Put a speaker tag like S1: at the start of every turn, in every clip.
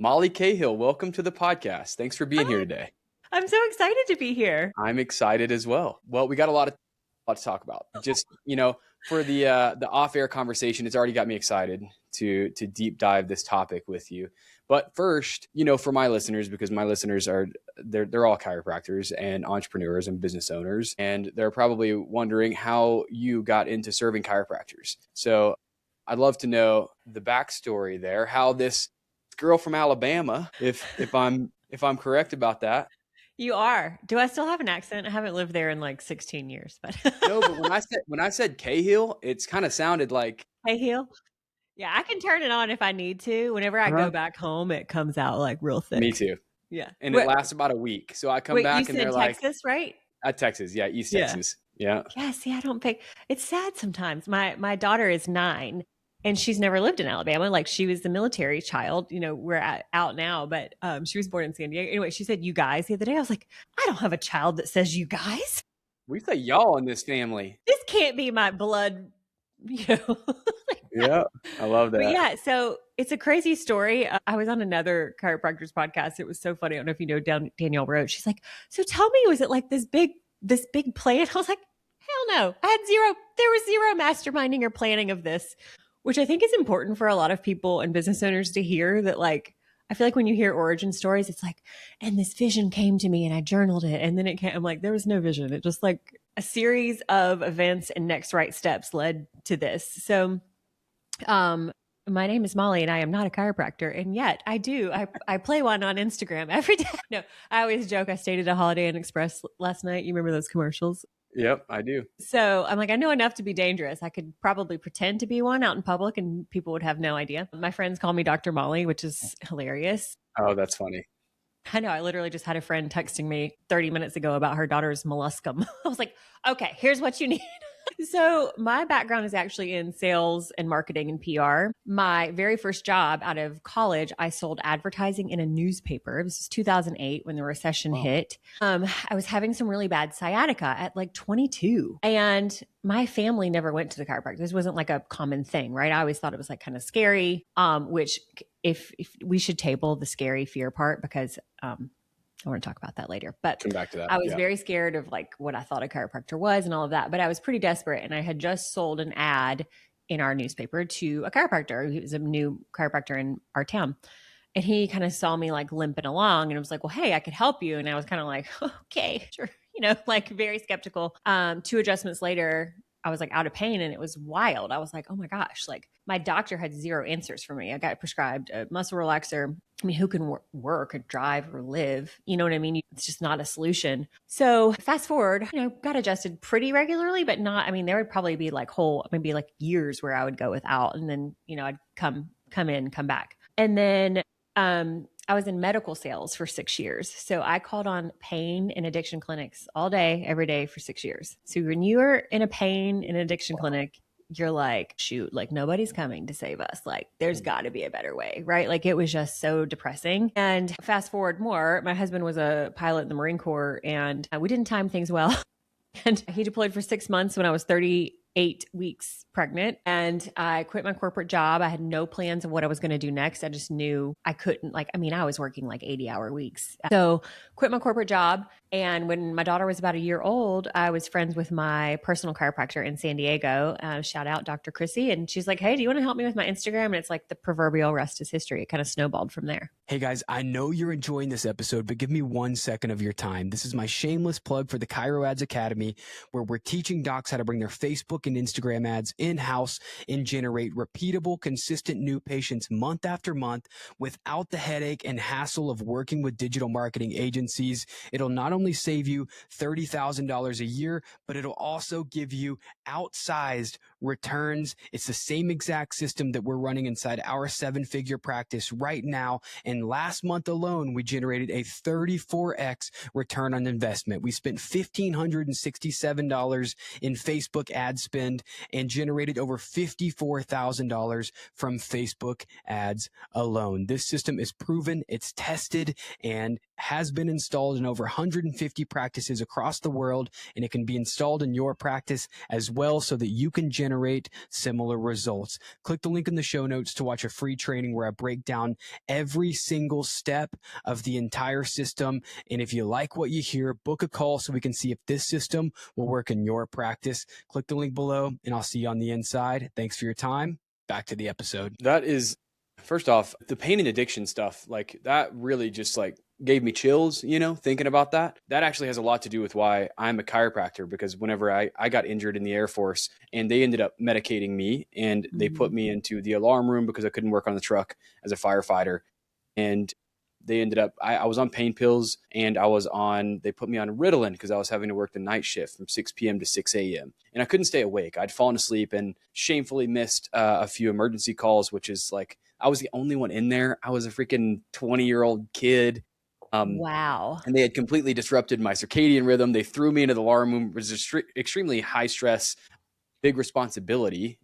S1: Molly Cahill, welcome to the podcast. Thanks for being here
S2: Hi.
S1: today.
S2: I'm so excited to be here.
S1: I'm excited as well. Well, we got a lot to talk about. Just, for the off-air conversation, it's already got me excited to deep dive this topic with you. But first, for my listeners, because my listeners they're all chiropractors and entrepreneurs and business owners, and they're probably wondering how you got into serving chiropractors. So I'd love to know the backstory there, how this girl from Alabama, if I'm correct about that.
S2: You are. Do I still have an accent? I haven't lived there in like 16 years, but
S1: No, but when I said Cahill, it's kind of sounded like
S2: Cahill. Yeah, I can turn it on if I need to. Whenever I go back home, it comes out like real thick.
S1: Me too.
S2: Yeah.
S1: And it lasts about a week. So I come back
S2: you
S1: and
S2: said
S1: they're like
S2: Texas, right?
S1: Texas, yeah, East Texas. Yeah.
S2: Yeah, see, I don't pick. It's sad sometimes. My daughter is 9 and she's never lived in Alabama. Like she was the military child. We're out now, but she was born in San Diego. Anyway, she said you guys the other day. I was like, I don't have a child that says you guys.
S1: We say y'all in this family.
S2: This can't be my blood,
S1: Yeah, I love that.
S2: But yeah, so it's a crazy story. I was on another chiropractor's podcast. It was so funny. I don't know if you know Danielle Roach. She's like, so tell me, was it like this big plan? I was like, hell no. There was zero masterminding or planning of this, which I think is important for a lot of people and business owners to hear that. Like, I feel like when you hear origin stories, it's like, and this vision came to me and I journaled it. And then it came, I'm like, there was no vision. It just like a series of events and next right steps led to this. So, my name is Molly and I am not a chiropractor. And yet I play one on Instagram every day. No, I always joke. I stayed at a Holiday Inn Express last night. You remember those commercials?
S1: Yep, I do.
S2: So I'm like, I know enough to be dangerous. I could probably pretend to be one out in public and people would have no idea. My friends call me Dr. Molly, which is hilarious.
S1: Oh, that's funny.
S2: I know. I literally just had a friend texting me 30 minutes ago about her daughter's molluscum. I was like, okay, here's what you need. So my background is actually in sales and marketing and PR. My very first job out of college, I sold advertising in a newspaper. This was 2008 when the recession hit. I was having some really bad sciatica at like 22. And my family never went to the chiropractor. This wasn't like a common thing, right? I always thought it was like kind of scary, which if we should table the scary fear part because I want to talk about that later, but
S1: come back to that.
S2: I was very scared of like what I thought a chiropractor was and all of that, but I was pretty desperate. And I had just sold an ad in our newspaper to a chiropractor. He was a new chiropractor in our town. And he kind of saw me like limping along and was like, well, hey, I could help you. And I was kind of like, okay, sure. Like very skeptical. 2 adjustments later, I was like out of pain and it was wild. I was like, oh my gosh, like my doctor had 0 answers for me. I got prescribed a muscle relaxer. I mean, who can work or drive or live? You know what I mean? It's just not a solution. So fast forward, got adjusted pretty regularly, but not, I mean, there would probably be like maybe like years where I would go without. And then, I'd come back. And then, I was in medical sales for 6 years. So I called on pain and addiction clinics all day, every day for 6 years. So when you're in a pain and addiction clinic, you're like, shoot, like nobody's coming to save us. Like there's got to be a better way, right? Like it was just so depressing. And fast forward more, my husband was a pilot in the Marine Corps and we didn't time things well. And he deployed for 6 months when I was 38 weeks pregnant. And I quit my corporate job. I had no plans of what I was going to do next. I just knew I couldn't, I was working like 80-hour weeks. So quit my corporate job. And when my daughter was about a year old, I was friends with my personal chiropractor in San Diego. Shout out Dr. Chrissy. And she's like, hey, do you want to help me with my Instagram? And it's like the proverbial rest is history. It kind of snowballed from there.
S3: Hey guys, I know you're enjoying this episode, but give me 1 second of your time. This is my shameless plug for the Chiro Ads Academy, where we're teaching docs how to bring their Facebook and Instagram ads in-house and generate repeatable, consistent new patients month after month without the headache and hassle of working with digital marketing agencies. It'll not only save you $30,000 a year, but it'll also give you outsized returns. It's the same exact system that we're running inside our 7-figure practice right now. And last month alone, we generated a 34x return on investment. We spent $1,567 in Facebook ad spend and generated over $54,000 from Facebook ads alone. This system is proven, it's tested, and has been installed in over 150 practices across the world, and it can be installed in your practice as well so that you can generate similar results. Click the link in the show notes to watch a free training where I break down every single step of the entire system. And if you like what you hear, book a call so we can see if this system will work in your practice. Click the link below, and I'll see you on the inside. Thanks for your time. Back to the episode.
S1: That is, first off, the pain and addiction stuff, like that really just like gave me chills, thinking about that. That actually has a lot to do with why I'm a chiropractor, because whenever I got injured in the Air Force and they ended up medicating me and they put me into the alarm room because I couldn't work on the truck as a firefighter. And they ended up, I was on pain pills, and they put me on Ritalin because I was having to work the night shift from 6 p.m. to 6 a.m. And I couldn't stay awake. I'd fallen asleep and shamefully missed a few emergency calls, which is like, I was the only one in there. I was a freaking 20-year-old kid.
S2: Wow.
S1: And they had completely disrupted my circadian rhythm. They threw me into the alarm room. It was extremely high stress, big responsibility,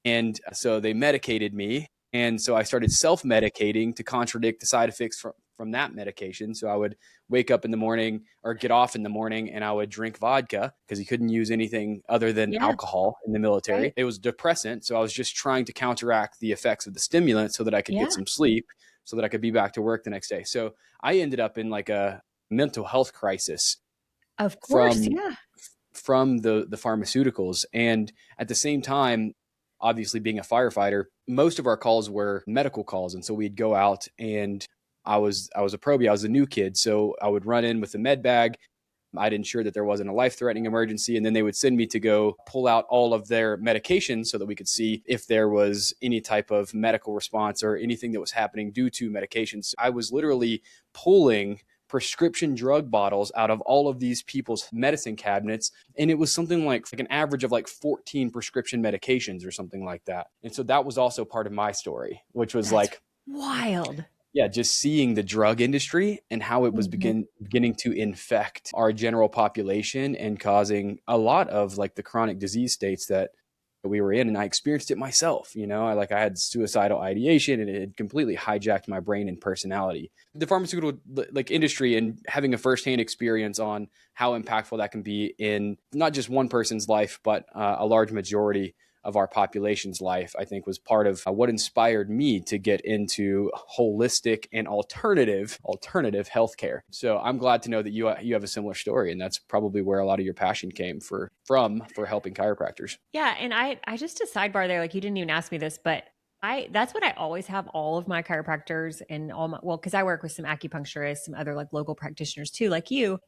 S1: And so they medicated me. And so I started self-medicating to contradict the side effects from that medication. So I would wake up in the morning or get off in the morning and I would drink vodka because you couldn't use anything other than alcohol in the military. Right. It was depressant. So I was just trying to counteract the effects of the stimulant so that I could get some sleep, so that I could be back to work the next day. So I ended up in like a mental health crisis.
S2: Of course,
S1: from the pharmaceuticals. And at the same time, obviously being a firefighter, most of our calls were medical calls. And so we'd go out, and I was a probie. I was a new kid. So I would run in with a med bag. I'd ensure that there wasn't a life-threatening emergency. And then they would send me to go pull out all of their medications so that we could see if there was any type of medical response or anything that was happening due to medications. I was literally pulling prescription drug bottles out of all of these people's medicine cabinets. And it was something like an average of like 14 prescription medications or something like that. And so that was also part of my story, which was like
S2: wild.
S1: Yeah, just seeing the drug industry and how it was beginning to infect our general population and causing a lot of like the chronic disease states that we were in. And I experienced it myself. I had suicidal ideation, and it had completely hijacked my brain and personality. The pharmaceutical industry, and having a firsthand experience on how impactful that can be in not just one person's life, but a large majority of our population's life, I think was part of what inspired me to get into holistic and alternative healthcare. So I'm glad to know that you have a similar story, and that's probably where a lot of your passion came for helping chiropractors.
S2: Yeah, and I just a sidebar there, like you didn't even ask me this, but that's what I always have all of my chiropractors and because I work with some acupuncturists, some other like local practitioners too, like you.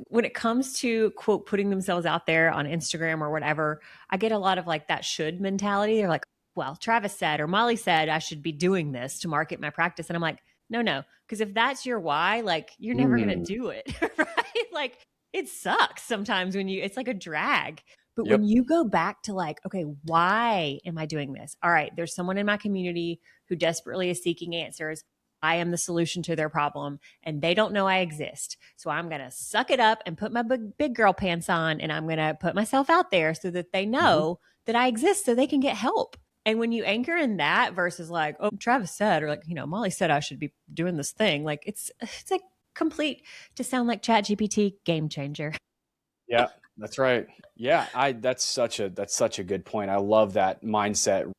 S2: When it comes to quote putting themselves out there on Instagram or whatever, I get a lot of like that should mentality. They're like, well, Travis said or Molly said I should be doing this to market my practice. And I'm like, no, because if that's your why, like you're never going to do it, right? Like it sucks sometimes it's like a drag. But when you go back to like, okay, why am I doing this? All right, there's someone in my community who desperately is seeking answers. I am the solution to their problem, and they don't know I exist. So I'm going to suck it up and put my big girl pants on, and I'm going to put myself out there so that they know that I exist so they can get help. And when you anchor in that versus like, oh, Travis said, or like, Molly said I should be doing this thing, like it's a complete, to sound like ChatGPT, game changer.
S1: Yeah, that's right. Yeah, that's such a good point. I love that mindset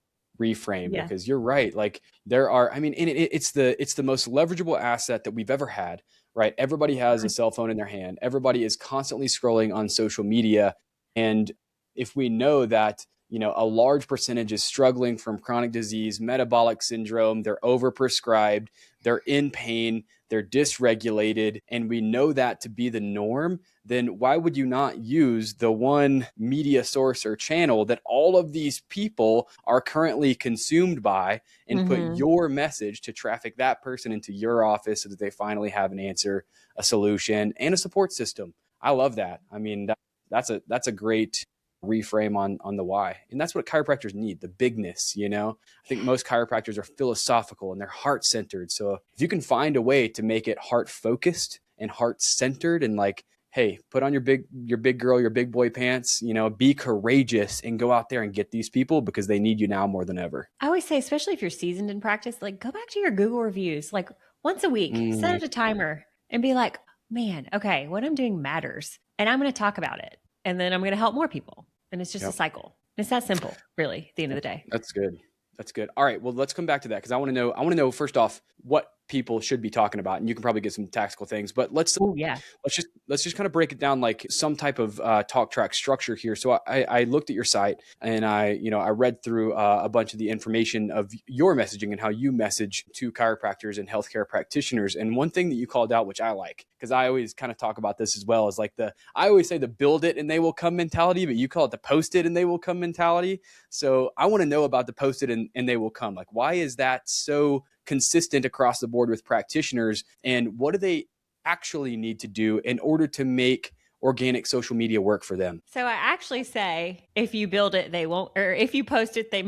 S1: reframe because you're right. Like there are, it's the most leverageable asset that we've ever had, right? Everybody has a cell phone in their hand. Everybody is constantly scrolling on social media. And if we know that, a large percentage is struggling from chronic disease, metabolic syndrome, they're overprescribed, they're in pain, they're dysregulated, and we know that to be the norm, then why would you not use the one media source or channel that all of these people are currently consumed by and put your message to traffic that person into your office so that they finally have an answer, a solution, and a support system? I love that. I mean, that's a great reframe on the why. And that's what chiropractors need, the bigness, I think most chiropractors are philosophical and they're heart centered. So if you can find a way to make it heart focused and heart centered and like, hey, put on your big girl, your big boy pants, be courageous and go out there and get these people because they need you now more than ever.
S2: I always say, especially if you're seasoned in practice, like go back to your Google reviews, like once a week, set a timer and be like, man, okay, what I'm doing matters. And I'm going to talk about it. And then I'm going to help more people. And it's just a cycle. It's that simple, really, at the end of the day.
S1: That's good. That's good. All right. Well, let's come back to that because I want to know first off what people should be talking about, and you can probably get some tactical things. But let's just kind of break it down like some type of talk track structure here. So I looked at your site and I read through a bunch of the information of your messaging and how you message to chiropractors and healthcare practitioners. And one thing that you called out, which I like, because I always kind of talk about this as well, is like I always say the build it and they will come mentality, but you call it the post it and they will come mentality. So I want to know about the post it and they will come. Like, why is that so consistent across the board with practitioners, and what do they actually need to do in order to make organic social media work for them?
S2: So I actually say, if you build it, they won't, or if you post it, they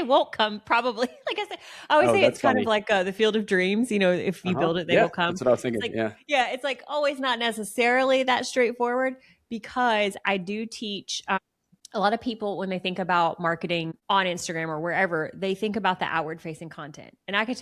S2: won't come, probably. Like I said, I always say it's kind of like the field of dreams. If you build it, they will come.
S1: That's what I was thinking.
S2: It's like always not necessarily that straightforward, because I do teach a lot of people, when they think about marketing on Instagram or wherever, they think about the outward facing content. And I could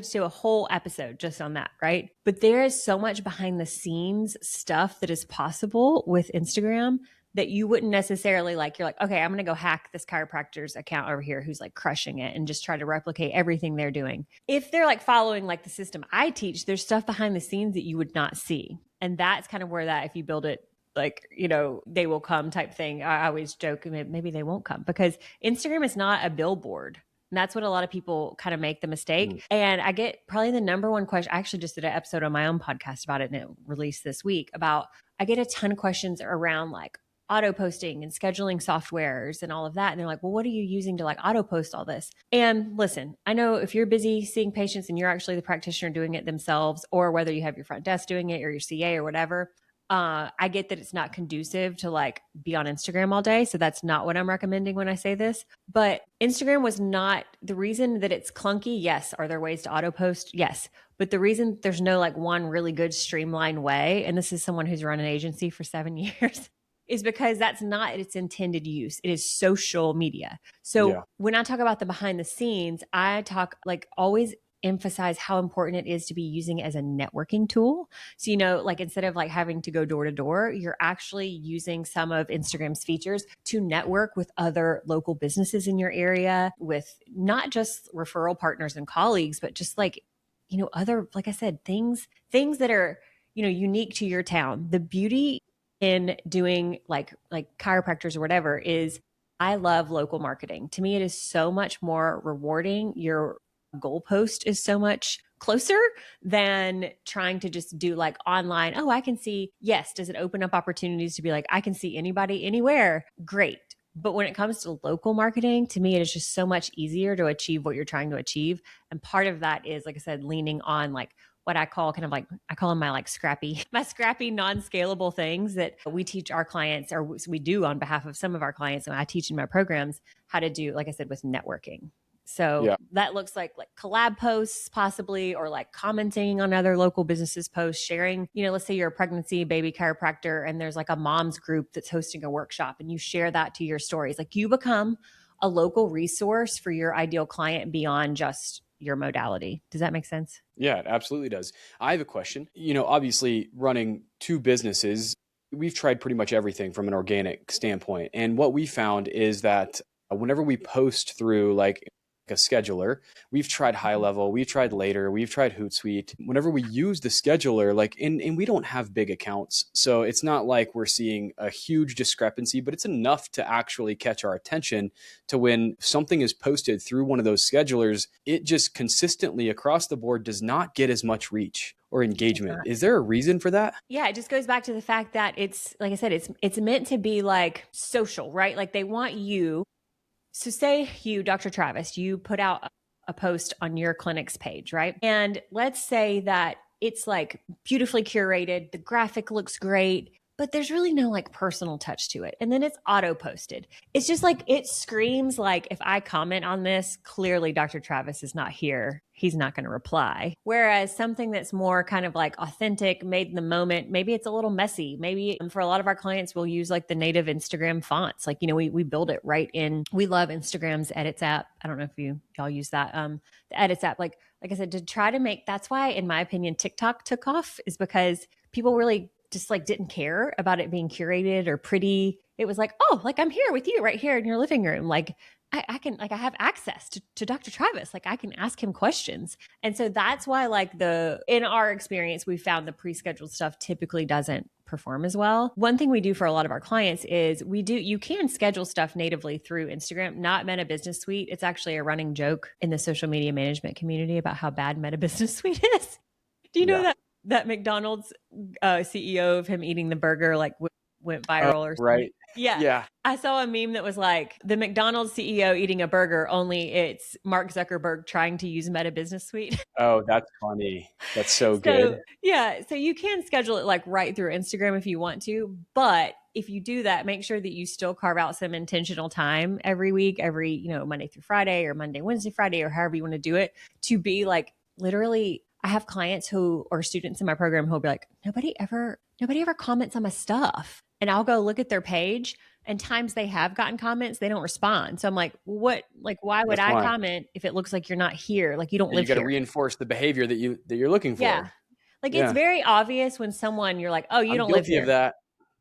S2: do a whole episode just on that, right? But there is so much behind the scenes stuff that is possible with Instagram that you wouldn't necessarily you're like, okay, I'm going to go hack this chiropractor's account over here who's like crushing it and just try to replicate everything they're doing. If they're like following like the system I teach, there's stuff behind the scenes that you would not see. And that's kind of where that, if you build it, they will come type thing. I always joke, maybe they won't come, because Instagram is not a billboard. And that's what a lot of people kind of make the mistake. And I get probably the number one question. I actually just did an episode on my own podcast about it, and it released this week I get a ton of questions around like auto posting and scheduling softwares and all of that. And they're like, well, what are you using to like auto post all this? And listen, I know if you're busy seeing patients and you're actually the practitioner doing it themselves, or whether you have your front desk doing it or your CA or whatever, I get that it's not conducive to like be on Instagram all day. So that's not what I'm recommending when I say this. But Instagram was not the reason that it's clunky. Yes. Are there ways to auto post? Yes. But the reason there's no like one really good streamlined way, and this is someone who's run an agency for 7 years, is because that's not its intended use. It is social media. So when I talk about the behind the scenes, I talk like always emphasize how important it is to be using it as a networking tool. So, like instead of like having to go door to door, you're actually using some of Instagram's features to network with other local businesses in your area, with not just referral partners and colleagues, but just like, other, like I said, things that are, unique to your town. The beauty in doing like chiropractors or whatever is I love local marketing. To me, it is so much more rewarding. Your goalpost is so much closer than trying to just do like online. Oh, I can see. Yes. Does it open up opportunities to be like, I can see anybody anywhere? Great. But when it comes to local marketing, to me, it is just so much easier to achieve what you're trying to achieve. And part of that is, like I said, leaning on like what I call kind of like, I call them my scrappy, non-scalable things that we teach our clients, or we do on behalf of some of our clients. And I teach in my programs how to do, like I said, with networking. So that looks like collab posts possibly, or like commenting on other local businesses' posts, sharing, let's say you're a pregnancy baby chiropractor and there's like a mom's group that's hosting a workshop, and you share that to your stories. Like you become a local resource for your ideal client beyond just your modality. Does that make sense?
S1: Yeah, it absolutely does. I have a question. Obviously running 2 businesses, we've tried pretty much everything from an organic standpoint. And what we found is that whenever we post through like a scheduler, we've tried High Level, we've tried Later, we've tried Hootsuite. Whenever we use the scheduler, and we don't have big accounts, so it's not like we're seeing a huge discrepancy, but it's enough to actually catch our attention to when something is posted through one of those schedulers, it just consistently across the board does not get as much reach or engagement. Is there a reason for that?
S2: Yeah, it just goes back to the fact that it's, like I said, it's meant to be like social, right? Like they want you. So say you, Dr. Travis, you put out a post on your clinic's page, right? And let's say that it's like beautifully curated, the graphic looks great, but there's really no like personal touch to it. And then it's auto posted. It's just like, it screams like, if I comment on this, clearly Dr. Travis is not here. He's not going to reply. Whereas something that's more kind of like authentic, made in the moment, maybe it's a little messy. Maybe for a lot of our clients, we'll use like the native Instagram fonts. Like, we build it right in. We love Instagram's edits app. I don't know if y'all use that. The edits app, like I said, to try to make, that's why, in my opinion, TikTok took off, is because people really just like didn't care about it being curated or pretty. It was like, oh, like I'm here with you right here in your living room. Like I can, like I have access to Dr. Travis. Like I can ask him questions. And so that's why like in our experience, we found the pre-scheduled stuff typically doesn't perform as well. One thing we do for a lot of our clients is you can schedule stuff natively through Instagram, not Meta Business Suite. It's actually a running joke in the social media management community about how bad Meta Business Suite is. Do you know that McDonald's CEO of him eating the burger like went viral or something?
S1: Right.
S2: Yeah. I saw a meme that was like the McDonald's CEO eating a burger, only it's Mark Zuckerberg trying to use Meta Business Suite.
S1: Oh, that's funny. That's so good.
S2: Yeah. So you can schedule it like right through Instagram if you want to. But if you do that, make sure that you still carve out some intentional time every week, Monday through Friday or Monday, Wednesday, Friday, or however you want to do it, to be like literally. I have clients or students in my program who'll be like, nobody ever comments on my stuff. And I'll go look at their page, and times they have gotten comments, they don't respond. So I'm like, what? Like, why would I comment if it looks like you're not here? Like you don't live here.
S1: You got to reinforce the behavior that you're looking for.
S2: Yeah. Like it's very obvious when you're like, oh, you don't live here.
S1: I'm guilty of that.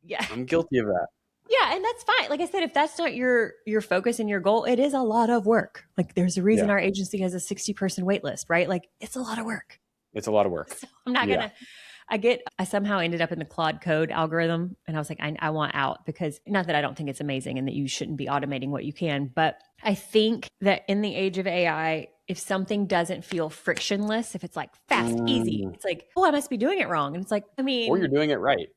S2: Yeah.
S1: I'm guilty of that.
S2: Yeah. And that's fine. Like I said, if that's not your focus and your goal, it is a lot of work. Like there's a reason our agency has a 60-person wait list, right? Like it's a lot of work.
S1: It's a lot of work.
S2: So I'm not going to, I somehow ended up in the Claude Code algorithm, and I was like, I want out, because not that I don't think it's amazing and that you shouldn't be automating what you can, but I think that in the age of AI, if something doesn't feel frictionless, if it's like fast, easy, it's like, oh, I must be doing it wrong. And it's like, or
S1: you're doing it right.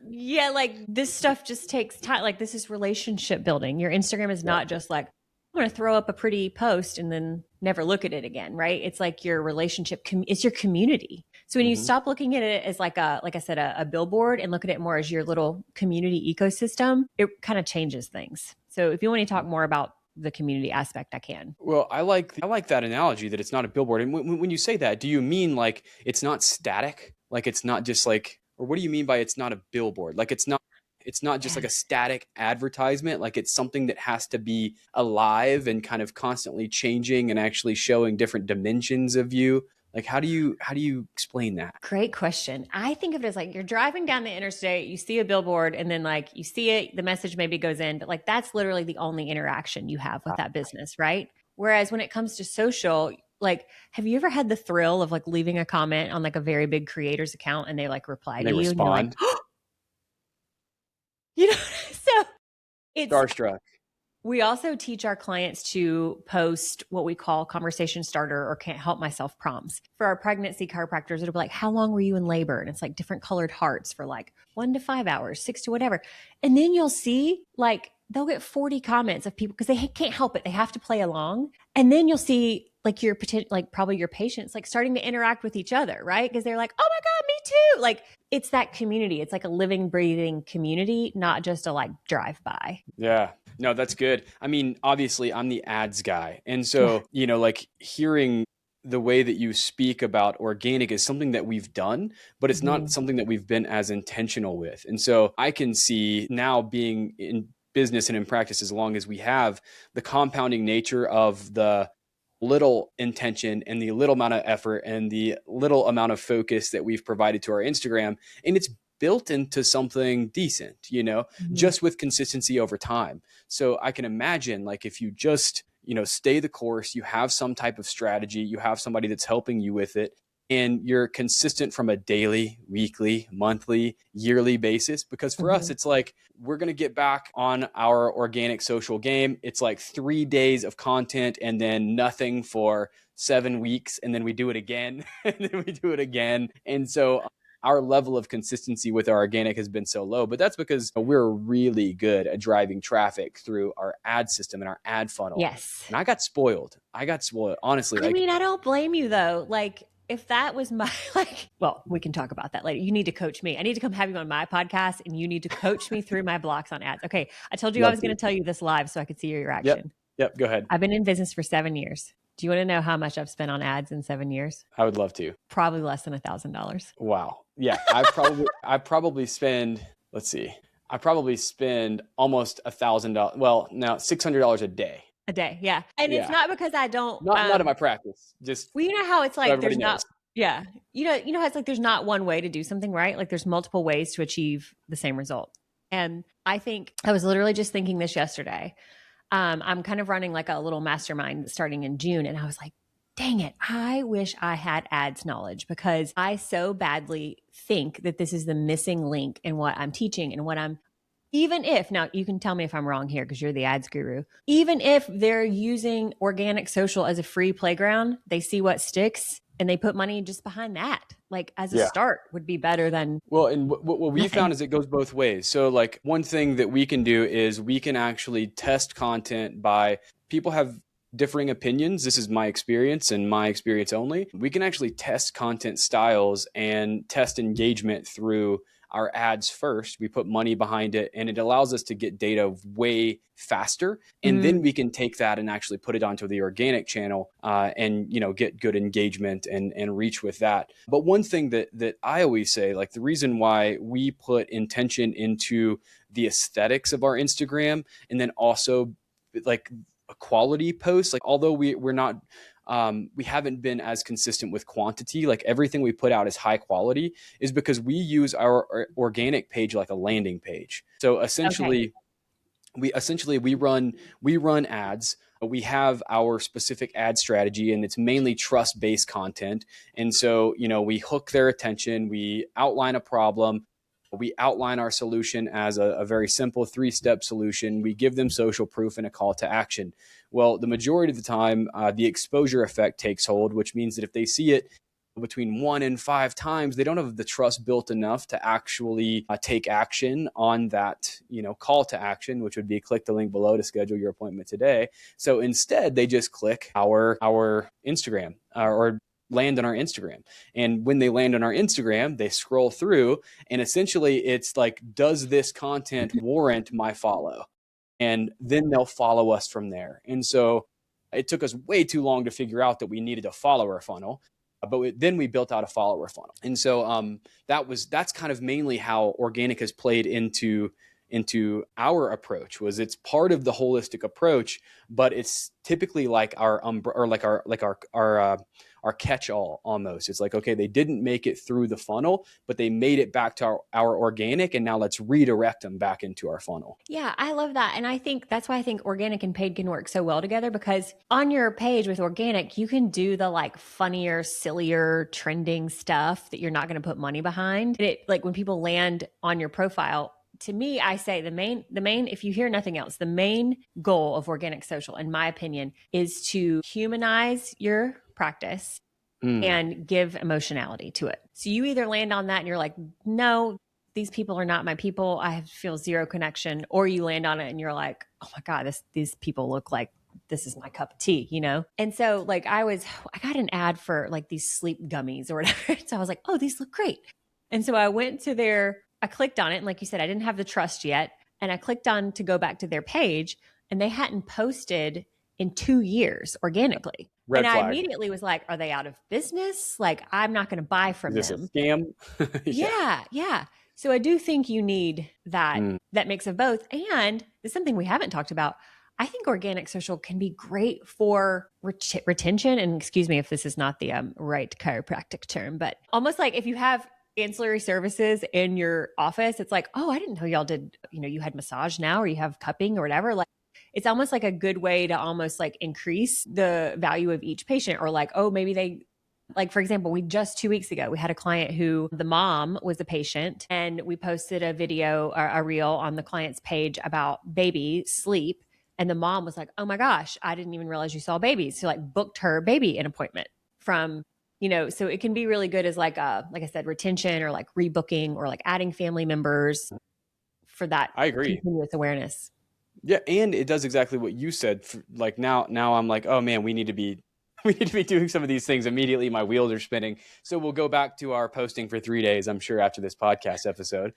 S2: Yeah. Like this stuff just takes time. Like this is relationship building. Your Instagram is not just like, I'm going to throw up a pretty post and then never look at it again, right? It's like your relationship, it's your community. So when you stop looking at it as like I said, a billboard, and look at it more as your little community ecosystem, it kind of changes things. So if you want to talk more about the community aspect, I can.
S1: Well, I like that analogy that it's not a billboard. And when you say that, do you mean like it's not static? Like it's not just like, or what do you mean by it's not a billboard? Like it's not just like a static advertisement. Like it's something that has to be alive and kind of constantly changing and actually showing different dimensions of you. Like, how do you explain that?
S2: Great question. I think of it as like you're driving down the interstate, you see a billboard, and then like you see it, the message maybe goes in, but like that's literally the only interaction you have with that business, right? Whereas when it comes to social, like, have you ever had the thrill of like leaving a comment on like a very big creator's account and they like reply to you?
S1: Respond.
S2: And you're like, so it's
S1: starstruck.
S2: We also teach our clients to post what we call conversation starter or can't help myself prompts. For our pregnancy chiropractors, it'll be like, how long were you in labor? And it's like different colored hearts for like 1 to 5 hours, 6 to whatever. And then you'll see like they'll get 40 comments of people because they can't help it. They have to play along. And then you'll see like probably your patients like starting to interact with each other, right? Because they're like, oh my God, me too. Like it's that community. It's like a living, breathing community, not just a like drive by.
S1: Yeah. No, that's good. I mean, obviously I'm the ads guy. And so, like hearing the way that you speak about organic is something that we've done, but it's not something that we've been as intentional with. And so I can see now, being in business and in practice as long as we have, the compounding nature of the little intention and the little amount of effort and the little amount of focus that we've provided to our Instagram. And it's built into something decent, just with consistency over time. So I can imagine like if you just, stay the course, you have some type of strategy, you have somebody that's helping you with it, and you're consistent from a daily, weekly, monthly, yearly basis. Because for us, it's like, we're going to get back on our organic social game. It's like 3 days of content and then nothing for 7 weeks. And then we do it again. And then we do it again. And so our level of consistency with our organic has been so low, but that's because we're really good at driving traffic through our ad system and our ad funnel.
S2: Yes.
S1: And I got spoiled, honestly.
S2: I mean, I don't blame you though. Like, if that was my, like, well, we can talk about that later. You need to coach me. I need to come have you on my podcast and you need to coach me through my blocks on ads. Okay. I told you I was going to tell you this live so I could see your reaction.
S1: Yep. Go ahead.
S2: I've been in business for 7 years. Do you want to know how much I've spent on ads in 7 years?
S1: I would love to.
S2: Probably less than $1,000.
S1: Wow. Yeah. I probably spend, let's see, I probably spend almost $1,000. Well, now $600 a day.
S2: A day. Yeah. And
S1: Yeah.
S2: it's not because I don't.
S1: Not in my practice. Just
S2: well, you know how it's like there's
S1: knows.
S2: not. Yeah. You know how it's like there's not one way to do something, right? Like there's multiple ways to achieve the same result. And I think I was literally just thinking this yesterday. I'm kind of running like a little mastermind starting in June. And I was like, dang it, I wish I had ads knowledge because I so badly think that this is the missing link in what I'm teaching and what I'm, even if, now you can tell me if I'm wrong here because you're the ads guru, even if they're using organic social as a free playground, they see what sticks and they put money just behind that. Like as a start would be better than.
S1: Well, and what we found is it goes both ways. So like one thing that we can do is we can actually test content by people have differing opinions. This is my experience and my experience only. We can actually test content styles and test engagement through our ads first. We put money behind it and it allows us to get data way faster. And then we can take that and actually put it onto the organic channel and, get good engagement and reach with that. But one thing that I always say, like the reason why we put intention into the aesthetics of our Instagram and then also like a quality post, like although we're not, we haven't been as consistent with quantity, like everything we put out is high quality, is because we use our organic page like a landing page. So essentially, we run ads. We have our specific ad strategy and it's mainly trust-based content. And so, we hook their attention, we outline a problem, we outline our solution as a very simple 3-step solution. We give them social proof and a call to action. Well, the majority of the time, the exposure effect takes hold, which means that if they see it between 1 and 5 times, they don't have the trust built enough to actually take action on that, call to action, which would be click the link below to schedule your appointment today. So instead, they just click our Instagram or land on our Instagram. And when they land on our Instagram, they scroll through and essentially it's like, does this content warrant my follow? And then they'll follow us from there. And so it took us way too long to figure out that we needed a follower funnel, but then we built out a follower funnel. And so that's kind of mainly how organic has played into our approach. Was it's part of the holistic approach, but it's typically like our catch-all almost. It's like, okay, they didn't make it through the funnel, but they made it back to our organic, and now let's redirect them back into our funnel.
S2: Yeah, I love that. And I think that's why I think organic and paid can work so well together, because on your page with organic, you can do the like funnier, sillier, trending stuff that you're not going to put money behind. And it, like when people land on your profile, to me, I say the main, if you hear nothing else, the main goal of organic social, in my opinion, is to humanize your practice and give emotionality to it. So you either land on that and you're like, no, these people are not my people, I feel zero connection, or you land on it and you're like, oh my God, these people look like this is my cup of tea, And so like I got an ad for like these sleep gummies or whatever. So I was like, oh, these look great. And so I clicked on it. And like you said, I didn't have the trust yet. And I clicked on to go back to their page and they hadn't posted in 2 years organically.
S1: Red flag.
S2: I immediately was like, are they out of business? Like, I'm not going to buy from
S1: Is
S2: them.
S1: this a scam?
S2: Yeah. So I do think you need that mix of both. And it's something we haven't talked about. I think organic social can be great for retention. And excuse me if this is not the right chiropractic term, but almost like if you have ancillary services in your office, it's like, oh, I didn't know y'all did, you had massage now, or you have cupping or whatever. Like, it's almost like a good way to almost like increase the value of each patient, or like, oh, maybe they, like, for example, we just 2 weeks ago, we had a client who the mom was a patient, and we posted a video or a reel on the client's page about baby sleep. And the mom was like, oh my gosh, I didn't even realize you saw babies. So like booked her baby an appointment from, so it can be really good as like I said, retention or like rebooking or like adding family members for that.
S1: I agree.
S2: Continuous awareness.
S1: Yeah. And it does exactly what you said. Like now I'm like, oh man, we need to be we need to be doing some of these things immediately. My wheels are spinning. So we'll go back to our posting for 3 days, I'm sure, after this podcast episode.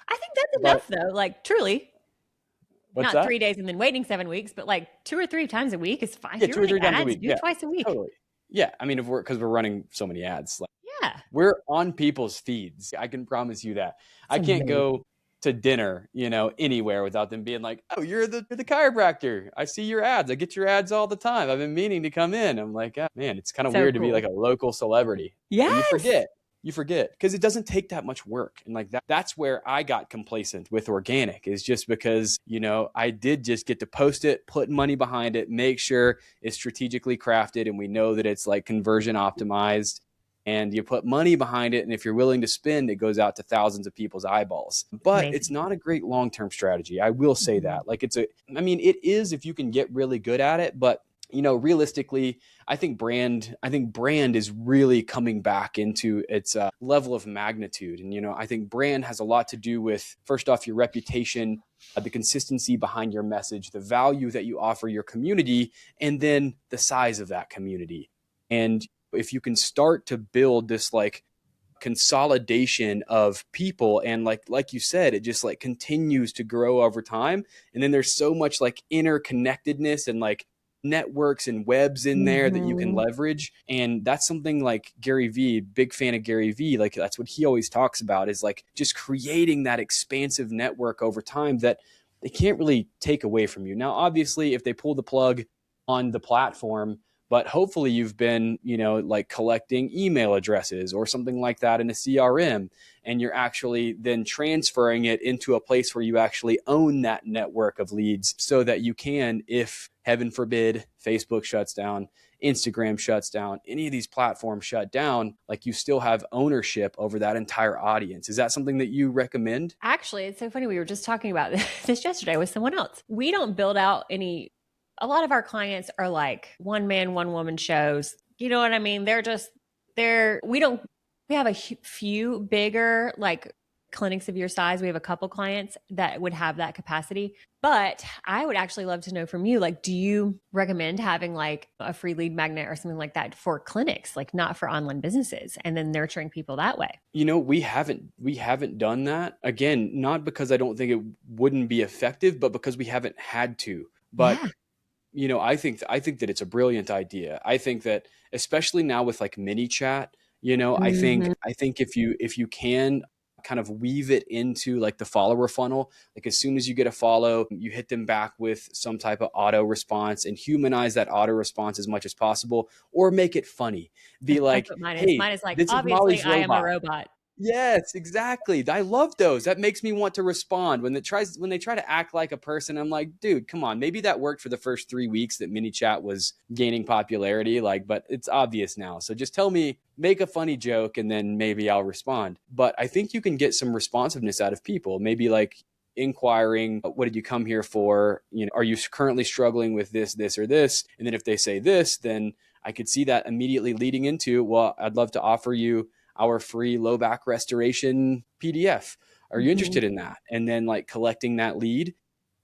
S2: I think that's enough though. Like truly.
S1: What's
S2: Not
S1: that?
S2: 3 days and then waiting 7 weeks, but like 2 or 3 times a week is fine.
S1: Yeah, 2 or 3 times a week.
S2: Do it twice a week.
S1: Totally. Yeah. I mean, because we're running so many ads. Like,
S2: Yeah.
S1: we're on people's feeds. I can promise you that. I can't go to dinner, anywhere without them being like, "Oh, you're the chiropractor. I see your ads. I get your ads all the time. I've been meaning to come in." I'm like, "Oh, man, it's kind of weird to be like a local celebrity."
S2: Yeah.
S1: You forget because it doesn't take that much work. And like that's where I got complacent with organic, is just because, I did just get to post it, put money behind it, make sure it's strategically crafted. And we know that it's like conversion optimized, and you put money behind it. And if you're willing to spend, it goes out to thousands of people's eyeballs. But
S2: Amazing.
S1: It's not a great long-term strategy. I will say that. Like it is if you can get really good at it, but realistically, I think brand is really coming back into its level of magnitude. And, I think brand has a lot to do with, first off, your reputation, the consistency behind your message, the value that you offer your community, and then the size of that community. And if you can start to build this like consolidation of people, and like you said, it just like continues to grow over time. And then there's so much like interconnectedness and like networks and webs in there that you can leverage. And that's something like Gary Vee, big fan of Gary Vee, like that's what he always talks about, is like just creating that expansive network over time that they can't really take away from you. Now, obviously, if they pull the plug on the platform, but hopefully you've been, like collecting email addresses or something like that in a CRM, and you're actually then transferring it into a place where you actually own that network of leads, so that you can, if heaven forbid, Facebook shuts down, Instagram shuts down, any of these platforms shut down, like you still have ownership over that entire audience. Is that something that you recommend?
S2: Actually, it's so funny. We were just talking about this yesterday with someone else. We don't build out a lot of our clients are like one man, one woman shows. You know what I mean? We have a few bigger like clinics of your size. We have a couple clients that would have that capacity. But I would actually love to know from you, like, do you recommend having like a free lead magnet or something like that for clinics, like not for online businesses, and then nurturing people that way?
S1: We haven't done that. Again, not because I don't think it wouldn't be effective, but because we haven't had to. But I think that it's a brilliant idea. I think that especially now with like mini chat, I think if you can kind of weave it into like the follower funnel, like as soon as you get a follow, you hit them back with some type of auto response and humanize that auto response as much as possible, or make it funny. Be like,
S2: mine
S1: hey,
S2: is like,
S1: this
S2: obviously
S1: is
S2: I am a robot.
S1: Yes, exactly. I love those. That makes me want to respond when they try to act like a person. I'm like, dude, come on. Maybe that worked for the first 3 weeks that mini chat was gaining popularity, but it's obvious now. So just tell me, make a funny joke, and then maybe I'll respond. But I think you can get some responsiveness out of people. Maybe like inquiring, what did you come here for? Are you currently struggling with this, or this? And then if they say this, then I could see that immediately leading into, well, I'd love to offer you our free low back restoration PDF. Are you interested in that? And then like collecting that lead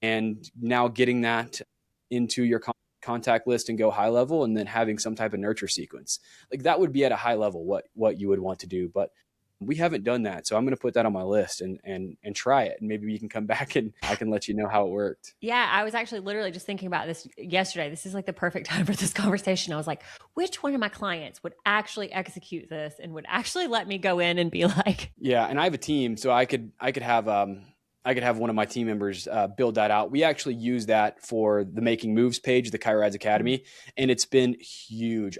S1: and now getting that into your contact list and go high level, and then having some type of nurture sequence. Like that would be at a high level what you would want to do. But we haven't done that. So I'm going to put that on my list and try it. And maybe you can come back and I can let you know how it worked.
S2: Yeah. I was actually literally just thinking about this yesterday. This is like the perfect time for this conversation. I was like, which one of my clients would actually execute this and would actually let me go in and be like,
S1: yeah. And I have a team, so I could have one of my team members build that out. We actually use that for the Making Mūvs page, the Chiro Ads Academy, and it's been huge.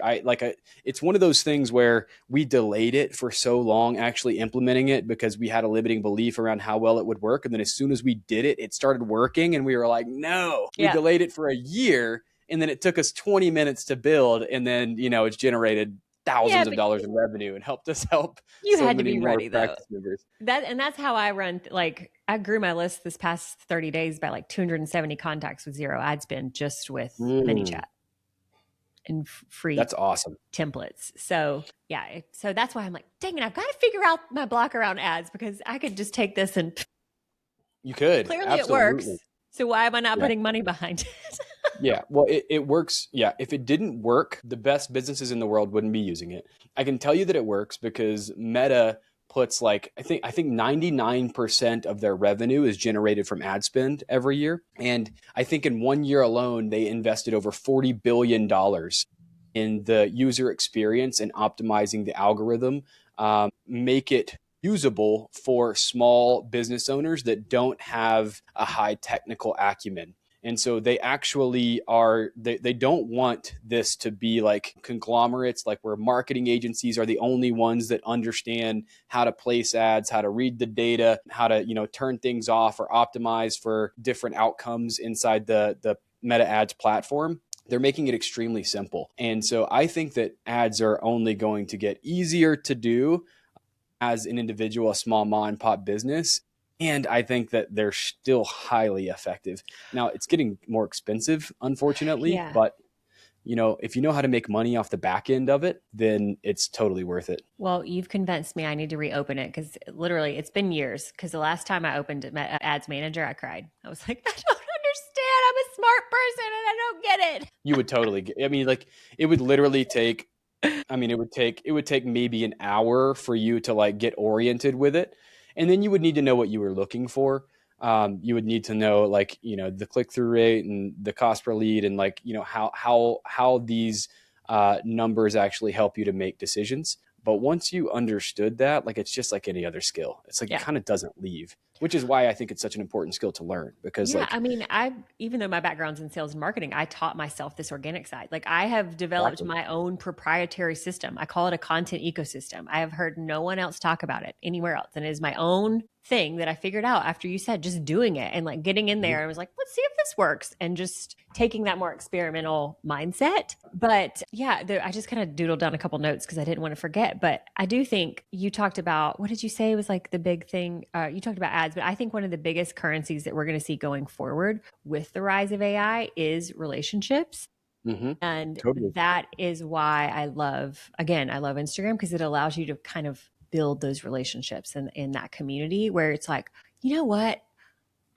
S1: It's one of those things where we delayed it for so long actually implementing it because we had a limiting belief around how well it would work. And then as soon as we did it, it started working, and we were like, no, we delayed it for a year, and then it took us 20 minutes to build, and then it's generated thousands of dollars in revenue and helped us help.
S2: You
S1: so
S2: had to
S1: many
S2: be
S1: more
S2: ready though.
S1: practice members.
S2: That's how I run. Like I grew my list this past 30 days by like 270 contacts with zero ad spend, just with ManyChat and free.
S1: That's awesome.
S2: Templates. So yeah. So that's why I'm like, dang it, I've got to figure out my block around ads, because I could just take this and
S1: you could.
S2: Clearly
S1: Absolutely.
S2: it works. So why am I not putting money behind it?
S1: Yeah. Well, it works. Yeah. If it didn't work, the best businesses in the world wouldn't be using it. I can tell you that it works because Meta puts like, I think 99% of their revenue is generated from ad spend every year. And I think in 1 year alone, they invested over $40 billion in the user experience and optimizing the algorithm, make it usable for small business owners that don't have a high technical acumen. And so they actually they don't want this to be like conglomerates, like where marketing agencies are the only ones that understand how to place ads, how to read the data, how to, turn things off or optimize for different outcomes inside the Meta Ads platform. They're making it extremely simple. And so I think that ads are only going to get easier to do as an individual, a small mom and pop business. And I think that they're still highly effective. Now, it's getting more expensive, unfortunately,
S2: Yeah.
S1: but if you know how to make money off the back end of it, then it's totally worth it.
S2: Well, you've convinced me I need to reopen it because literally it's been years. Because the last time I opened Ads Manager, I cried. I was like, I don't understand. I'm a smart person and I don't get it.
S1: You would totally like it would literally take, it would take maybe an hour for you to like get oriented with it. And then you would need to know what you were looking for. You would need to know like, the click-through rate and the cost per lead and like, how these numbers actually help you to make decisions. But once you understood that, like, it's just like any other skill. It's like,
S2: Yeah.
S1: it kind of doesn't leave, which is why I think it's such an important skill to learn because
S2: Yeah, even though my background's in sales and marketing, I taught myself this organic side. Like I have developed
S1: Exactly.
S2: my own proprietary system. I call it a content ecosystem. I have heard no one else talk about it anywhere else. And it is my own thing that I figured out after you said just doing it and like getting in there. I was like, let's see if this works and just taking that more experimental mindset. But yeah, I just kind of doodled down a couple notes because I didn't want to forget. But I do think you talked about, what did you say was like the big thing? You talked about ads, but I think one of the biggest currencies that we're going to see going forward with the rise of AI is relationships. And
S1: Totally.
S2: that is why I love Instagram because it allows you to kind of build those relationships in that community where it's like, you know what?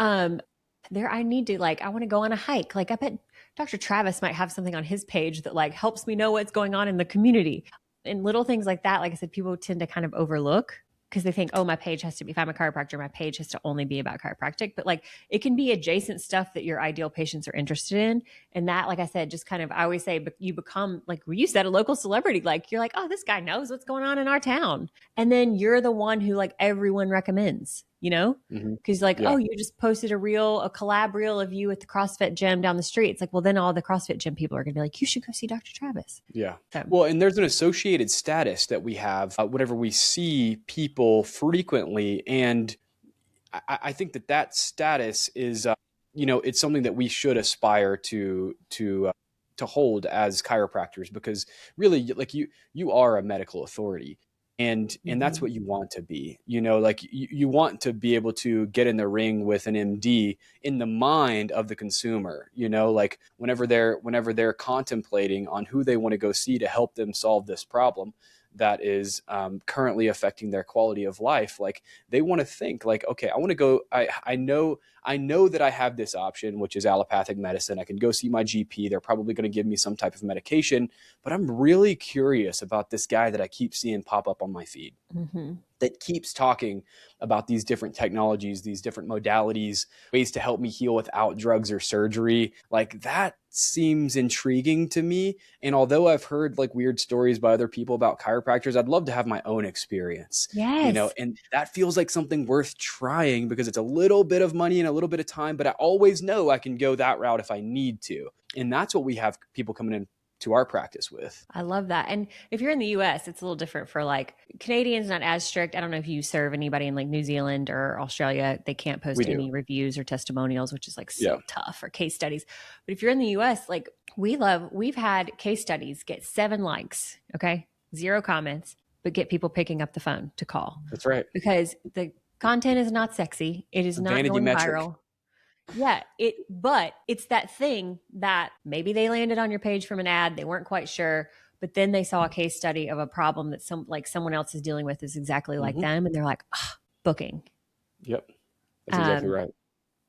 S2: I need to I want to go on a hike. Like I bet Dr. Travis might have something on his page that like helps me know what's going on in the community. And little things like that, like I said, people tend to kind of overlook because they think, oh, my page has to be, if I'm a chiropractor, my page has to only be about chiropractic. But like it can be adjacent stuff that your ideal patients are interested in. And that, like I said, just kind of, I always say, you become, like you said, a local celebrity. Like you're like, oh, this guy knows what's going on in our town. And then you're the one who like everyone recommends, because oh, you just posted a collab reel of you at the CrossFit gym down the street. It's like, well, then all the CrossFit gym people are going to be like, you should go see Dr. Travis.
S1: Yeah.
S2: So.
S1: Well, and there's an associated status that we have whenever we see people frequently. And I think that status is, it's something that we should aspire to hold as chiropractors, because really like you are a medical authority. And that's what you want to be, like you want to be able to get in the ring with an MD in the mind of the consumer, like whenever they're contemplating on who they want to go see to help them solve this problem that is currently affecting their quality of life. Like they want to think like, okay, I want to go, I know that I have this option, which is allopathic medicine. I can go see my GP. They're probably going to give me some type of medication, but I'm really curious about this guy that I keep seeing pop up on my feed. That keeps talking about these different technologies, these different modalities, ways to help me heal without drugs or surgery. Like that seems intriguing to me. And although I've heard like weird stories by other people about chiropractors, I'd love to have my own experience.
S2: Yes.
S1: And that feels like something worth trying because it's a little bit of money and a little bit of time, but I always know I can go that route if I need to. And that's what we have people coming in to our practice with.
S2: I love that. And if you're in the US, it's a little different for like Canadians, not as strict. I don't know if you serve anybody in like New Zealand or Australia. They can't post any reviews or testimonials, which is like so tough, or case studies. But if you're in the US, like we've had case studies get 7 likes, okay, 0 comments, but get people picking up the phone to call.
S1: That's right.
S2: Because the content is not sexy. It is not going viral. Yeah, but it's that thing that maybe they landed on your page from an ad, they weren't quite sure, but then they saw a case study of a problem that someone else is dealing with is exactly like them, and they're like, booking.
S1: Yep, that's exactly right.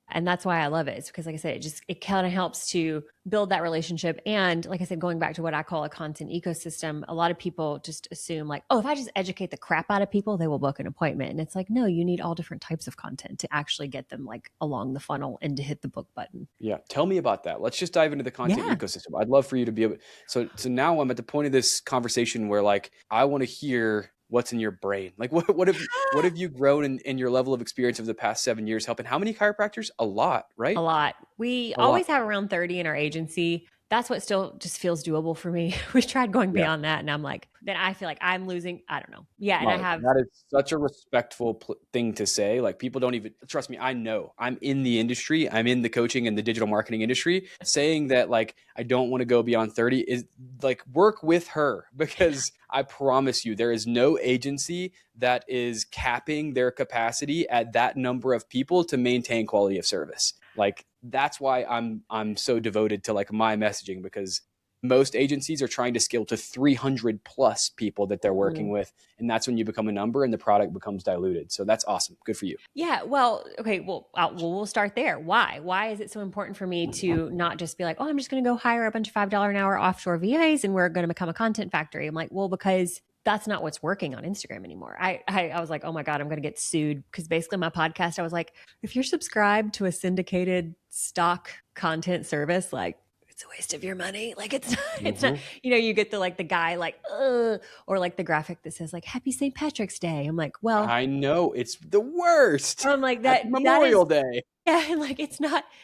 S2: And that's why I love it. It's because, like I said, it kind of helps to build that relationship. And like I said, going back to what I call a content ecosystem, a lot of people just assume like, oh, if I just educate the crap out of people, they will book an appointment. And it's like, no, you need all different types of content to actually get them like along the funnel and to hit the book button.
S1: Yeah. Tell me about that. Let's just dive into the content ecosystem. I'd love for you to be able. So now I'm at the point of this conversation where like, I want to hear what's in your brain. Like what have you grown in your level of experience over the past 7 years helping? How many chiropractors? A lot, right?
S2: A lot. We always have around 30 in our agency. That's what still just feels doable for me. We've tried going beyond that. And I'm like, then I feel like I'm losing. I don't know. Yeah. And
S1: that is such a respectful thing to say. Like people don't even trust me. I know I'm in the industry. I'm in the coaching and the digital marketing industry. Saying that like, I don't want to go beyond 30 is like work with her, because I promise you there is no agency that is capping their capacity at that number of people to maintain quality of service. Like that's why I'm so devoted to like my messaging, because most agencies are trying to scale to 300 plus people that they're working with. And that's when you become a number and the product becomes diluted. So that's awesome. Good for you.
S2: Yeah. Well, okay. Well, we'll start there. Why is it so important for me to not just be like, oh, I'm just going to go hire a bunch of $5 an hour offshore VAs and we're going to become a content factory? I'm like, well, because that's not what's working on Instagram anymore. I was like, oh my God, I'm going to get sued. Because basically my podcast, I was like, if you're subscribed to a syndicated stock content service, like it's a waste of your money. Like it's not, you get the guy like, or like the graphic that says like, Happy St. Patrick's Day. I'm like, well,
S1: I know it's the worst.
S2: I'm like
S1: that Memorial Day.
S2: Yeah. And like,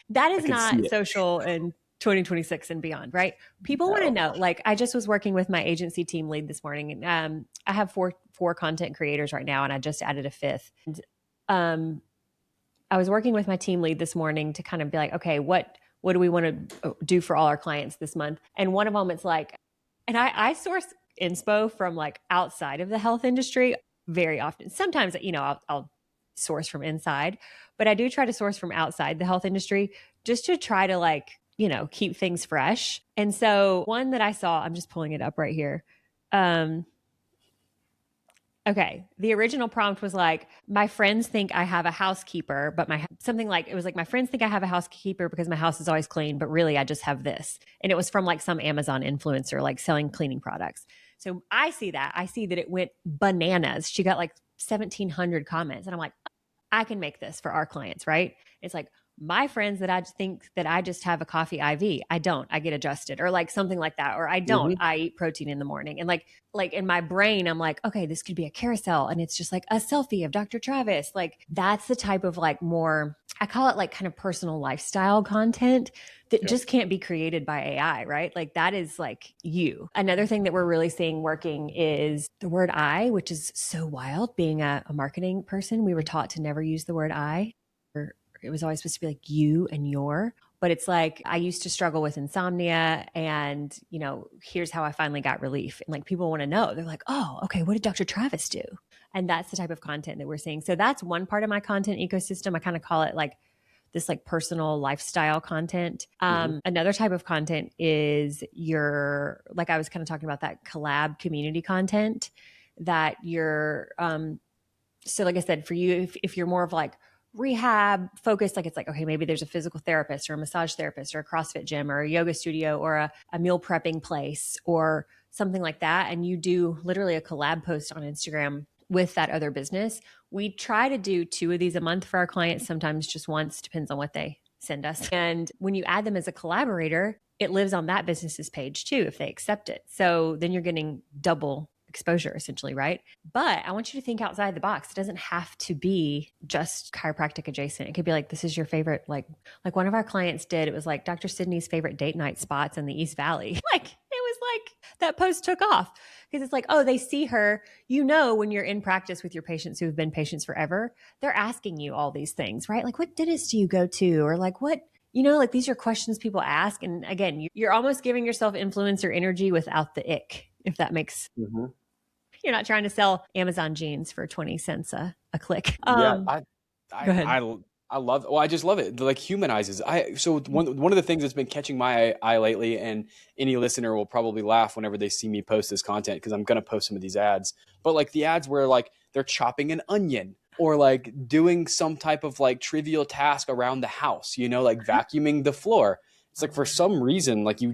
S2: that is not social and 2026 and beyond, right? People want to know, like, I just was working with my agency team lead this morning. And I have four content creators right now, and I just added a fifth. And, I was working with my team lead this morning to kind of be like, okay, what do we want to do for all our clients this month? And one of them, it's like, and I source inspo from like outside of the health industry very often. Sometimes, I'll source from inside, but I do try to source from outside the health industry just to try to like, keep things fresh. And so one that I saw, I'm just pulling it up right here. Okay. The original prompt was like, my friends think I have a housekeeper, but it was like, my friends think I have a housekeeper because my house is always clean, but really I just have this. And it was from like some Amazon influencer, like selling cleaning products. So I see that it went bananas. She got like 1,700 comments and I'm like, I can make this for our clients, right? It's like, my friends that I think that I just have a coffee IV. I don't, I get adjusted or like something like that. Or I don't, I eat protein in the morning. And like in my brain, I'm like, okay, this could be a carousel. And it's just like a selfie of Dr. Travis. Like that's the type of like more, I call it like kind of personal lifestyle content that just can't be created by AI, right? Like that is like you. Another thing that we're really seeing working is the word I, which is so wild. Being a marketing person, we were taught to never use the word I. It was always supposed to be like you and your, but it's like, I used to struggle with insomnia and, here's how I finally got relief. And like, people want to know, they're like, oh, okay, what did Dr. Travis do? And that's the type of content that we're seeing. So that's one part of my content ecosystem. I kind of call it like this like personal lifestyle content. Another type of content is like I was kind of talking about that collab community content that so like I said, for you, if you're more of like, rehab focused, like it's like, okay, maybe there's a physical therapist or a massage therapist or a CrossFit gym or a yoga studio or a meal prepping place or something like that. And you do literally a collab post on Instagram with that other business. We try to do 2 of these a month for our clients, sometimes just once, depends on what they send us. And when you add them as a collaborator, it lives on that business's page too, if they accept it. So then you're getting double exposure essentially, right? But I want you to think outside the box. It doesn't have to be just chiropractic adjacent. It could be like, this is your favorite, like one of our clients did, it was like Dr. Sydney's favorite date night spots in the East Valley. Like, it was like that post took off because it's like, oh, they see her, when you're in practice with your patients who have been patients forever, they're asking you all these things, right? Like, what dentist do you go to? Or like, what, like these are questions people ask. And again, you're almost giving yourself influencer energy without the ick, if that makes You're not trying to sell Amazon jeans for 20 cents a click.
S1: I love. Well, I just love it. It like humanizes. So one of the things that's been catching my eye lately, and any listener will probably laugh whenever they see me post this content because I'm going to post some of these ads. But like the ads where like they're chopping an onion or like doing some type of like trivial task around the house, you know, like vacuuming the floor. It's like for some reason, like you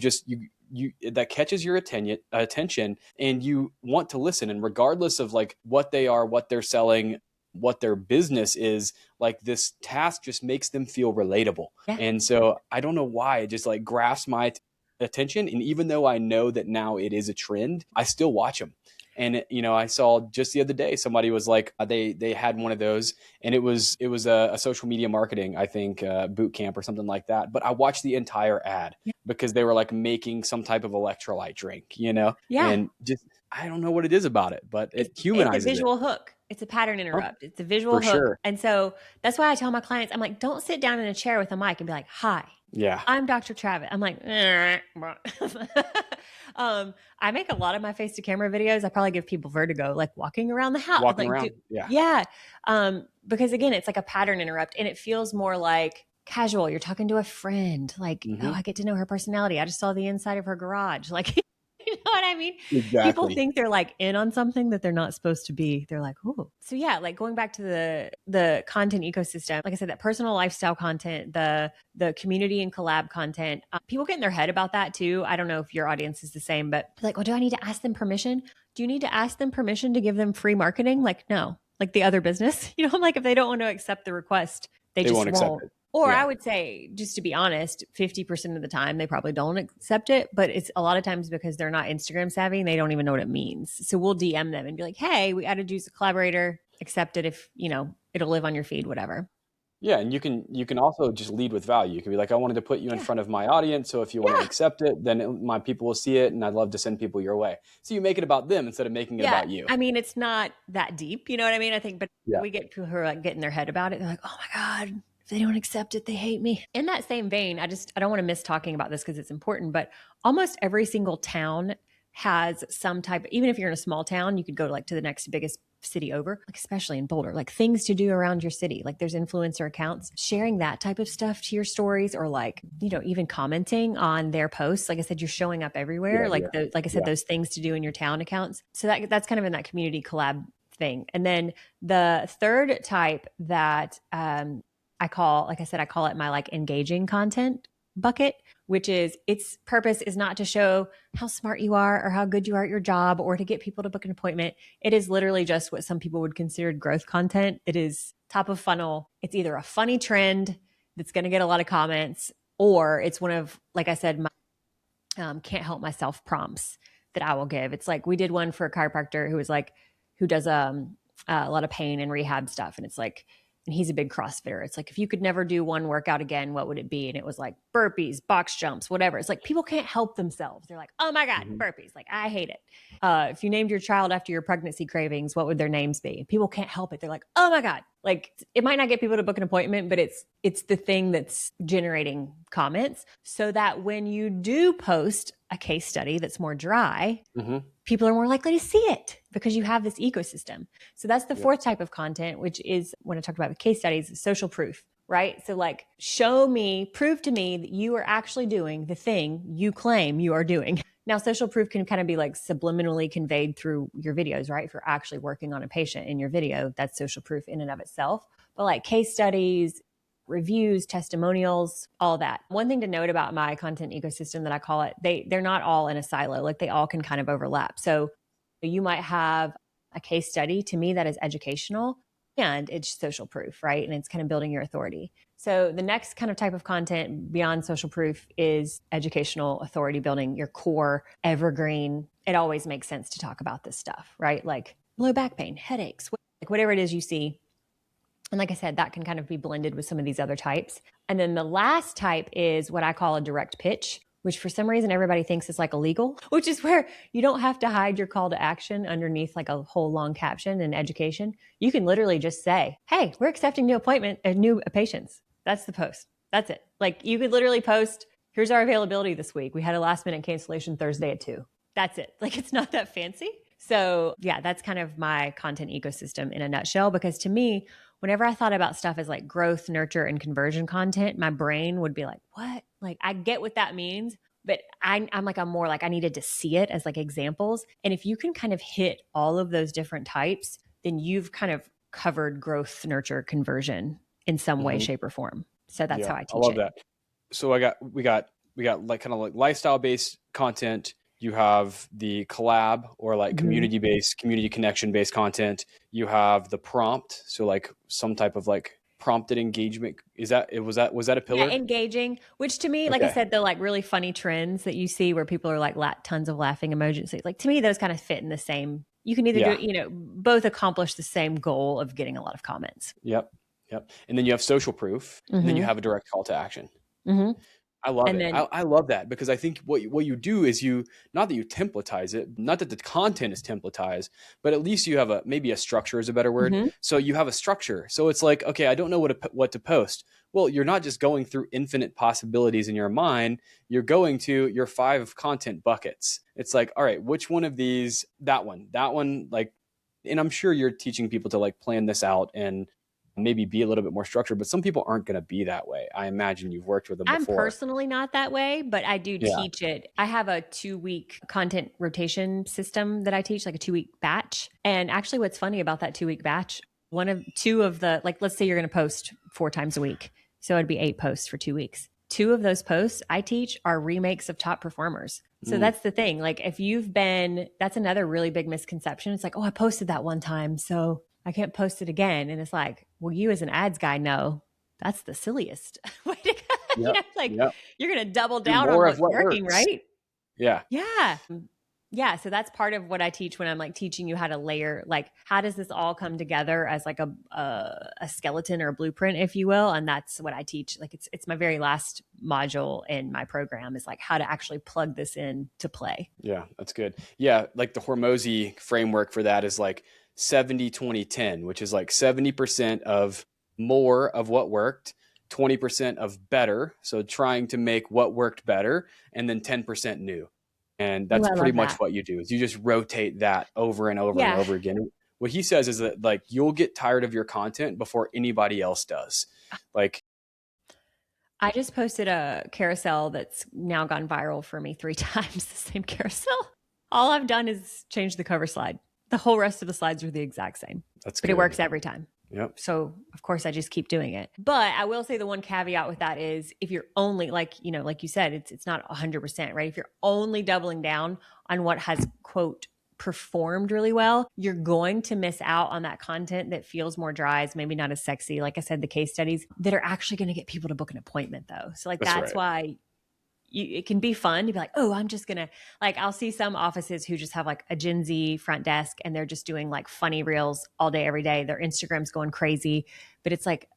S1: that catches your attention and you want to listen. And regardless of like what they are, what they're selling, what their business is, like this task just makes them feel relatable.
S2: Yeah.
S1: And so I don't know why it just like grasps my attention. And even though I know that now it is a trend, I still watch them. And you know, I saw just the other day somebody was like, they had one of those, and it was a social media marketing, I think, boot camp or something like that. But I watched the entire ad because they were like making some type of electrolyte drink, you know, and just I don't know what it is about it, but it humanizes
S2: it's a visual hook. It's a pattern interrupt. It's a visual hook.
S1: Sure.
S2: And so that's why I tell my clients, I'm like, don't sit down in a chair with a mic and be like, hi.
S1: Yeah.
S2: I'm Dr. Travis. I'm like, I make a lot of my face to camera videos. I probably give people vertigo, like walking around the house.
S1: Walking
S2: like,
S1: around.
S2: Yeah. Because again, it's like a pattern interrupt and it feels more like casual. You're talking to a friend. Like, oh, I get to know her personality. I just saw the inside of her garage. Like, you know what I mean?
S1: Exactly.
S2: People think they're like in on something that they're not supposed to be. They're like, oh. So yeah, like going back to the content ecosystem, like I said, that personal lifestyle content, the community and collab content, people get in their head about that too. I don't know if your audience is the same, but like, well, do I need to ask them permission? Do you need to ask them permission to give them free marketing? Like, no, like the other business, you know, I'm like, if they don't want to accept the request, they just won't.
S1: Accept it.
S2: Or I would say, just to be honest, 50% of the time, they probably don't accept it. But it's a lot of times because they're not Instagram savvy and they don't even know what it means. So we'll DM them and be like, hey, we added you as a collaborator. Accept it if, you know, it'll live on your feed, whatever.
S1: Yeah. And you can also just lead with value. You can be like, I wanted to put you in front of my audience. So if you want to accept it, then my people will see it. And I'd love to send people your way. So you make it about them instead of making it about you.
S2: I mean, it's not that deep. You know what I mean? I think, but we get people who are like getting their head about it. They're like, oh my God. If they don't accept it, they hate me. In that same vein, I don't want to miss talking about this because it's important, but almost every single town has some type, even if you're in a small town, you could go to like to the next biggest city over, like especially in Boulder, like things to do around your city. Like there's influencer accounts sharing that type of stuff to your stories or like, you know, even commenting on their posts. Like I said, you're showing up everywhere. Like I said, those things to do in your town accounts. So that's kind of in that community collab thing. And then the third type that, I call it my like engaging content bucket, which is its purpose is not to show how smart you are or how good you are at your job or to get people to book an appointment. It is literally just what some people would consider growth content. It is top of funnel. It's either a funny trend that's going to get a lot of comments, or it's one of, like I said, my can't help myself prompts that I will give. It's like we did one for a chiropractor who does a lot of pain and rehab stuff. And it's like, and he's a big CrossFitter. It's like, if you could never do one workout again, what would it be? And it was like burpees, box jumps, whatever. It's like people can't help themselves. They're like, oh my God, burpees. Like, I hate it. If you named your child after your pregnancy cravings, what would their names be? People can't help it. They're like, oh my God. Like it might not get people to book an appointment, but it's the thing that's generating comments so that when you do post a case study that's more dry, people are more likely to see it because you have this ecosystem. So that's the fourth type of content, which is when I talked about the case studies, social proof, right? So like prove to me that you are actually doing the thing you claim you are doing. Now, social proof can kind of be like subliminally conveyed through your videos, right? If you're actually working on a patient in your video, that's social proof in and of itself. But like case studies, reviews, testimonials, all that. One thing to note about my content ecosystem that I call it, they're not all in a silo. Like they all can kind of overlap. So you might have a case study to me that is educational and it's social proof, right? And it's kind of building your authority. So the next kind of type of content beyond social proof is educational authority building, your core evergreen. It always makes sense to talk about this stuff, right? Like low back pain, headaches, like whatever it is you see. And like I said, that can kind of be blended with some of these other types. And then the last type is what I call a direct pitch, which for some reason everybody thinks is like illegal, which is where you don't have to hide your call to action underneath like a whole long caption and education. You can literally just say, hey, we're accepting new patients. That's the post. That's it. Like you could literally post, here's our availability this week. We had a last minute cancellation Thursday at 2. That's it. Like it's not that fancy. So yeah, that's kind of my content ecosystem in a nutshell, because to me, whenever I thought about stuff as like growth, nurture, and conversion content, my brain would be like, what? Like, I get what that means, but I'm more like, I needed to see it as like examples. And if you can kind of hit all of those different types, then you've kind of covered growth, nurture, conversion in some way, shape, or form. So that's how I teach
S1: I love
S2: it.
S1: that. So we got like kind of like lifestyle based content. You have the collab or like community based, community connection based content. You have the prompt. So like some type of like prompted engagement. Was that a pillar?
S2: Yeah, engaging, which to me, like I said, the like really funny trends that you see where people are like tons of laughing emojis. Like to me, those kind of fit in the same. You can either do, both accomplish the same goal of getting a lot of comments.
S1: Yep. And then you have social proof, and then you have a direct call to action. I love it. I love that because I think what you do is not that you templatize it, not that the content is templatized, but at least you have maybe a structure is a better word. So you have a structure. So it's like, okay, I don't know what to post. Well, you're not just going through infinite possibilities in your mind. You're going to your 5 content buckets. It's like, all right, which one of these, that one, like, and I'm sure you're teaching people to like plan this out and maybe be a little bit more structured, but some people aren't going to be that way. I imagine you've worked with them before.
S2: I'm personally not that way, but I do teach it. I have a 2-week content rotation system that I teach, like a 2-week batch. And actually what's funny about that 2-week batch, two of the, like, let's say you're going to post 4 times a week. So it'd be 8 posts for 2 weeks. 2 of those posts I teach are remakes of top performers. So that's the thing. Like that's another really big misconception. It's like, oh, I posted that one time, so I can't post it again. And it's like, well, you as an ads guy know that's the silliest way to go. You're going to double down on what's working, right?
S1: Yeah.
S2: Yeah. So that's part of what I teach when I'm like teaching you how to layer, like, how does this all come together as like a skeleton or a blueprint, if you will. And that's what I teach. Like it's my very last module in my program is like how to actually plug this in to play.
S1: Yeah, that's good. Yeah. Like the Hormozy framework for that is like 70-20-10, which is like 70% of more of what worked, 20% of better. So trying to make what worked better, and then 10% new. And that's pretty much what you do is you just rotate that over and over and over again. What he says is that like you'll get tired of your content before anybody else does. Like
S2: I just posted a carousel that's now gone viral for me 3 times, the same carousel. All I've done is change the cover slide. The whole rest of the slides are the exact same.
S1: That's
S2: good. But it works every time.
S1: Yep.
S2: So of course I just keep doing it. But I will say the one caveat with that is if you're only like you said, it's not 100%, right? If you're only doubling down on what has quote performed really well, you're going to miss out on that content that feels more dry, is maybe not as sexy. Like I said, the case studies that are actually going to get people to book an appointment though. So like that's why it can be fun to be like, oh, I'm just going to like, I'll see some offices who just have like a Gen Z front desk and they're just doing like funny reels all day, every day. Their Instagram's going crazy, but it's like,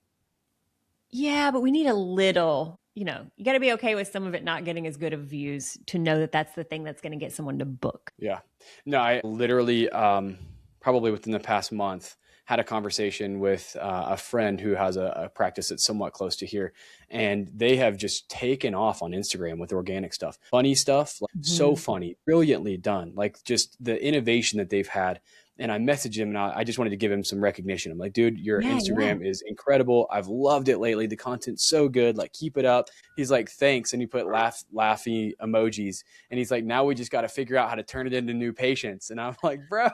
S2: yeah, but we need a little, you got to be okay with some of it not getting as good of views to know that that's the thing that's going to get someone to book.
S1: Yeah. No, I literally, probably within the past month, had a conversation with a friend who has a practice that's somewhat close to here. And they have just taken off on Instagram with organic stuff, funny stuff, like so funny, brilliantly done, like just the innovation that they've had. And I messaged him and I just wanted to give him some recognition. I'm like, dude, your Instagram is incredible. I've loved it lately. The content's so good. Like, keep it up. He's like, thanks. And he put laughy emojis. And he's like, now we just got to figure out how to turn it into new patients. And I'm like, bro,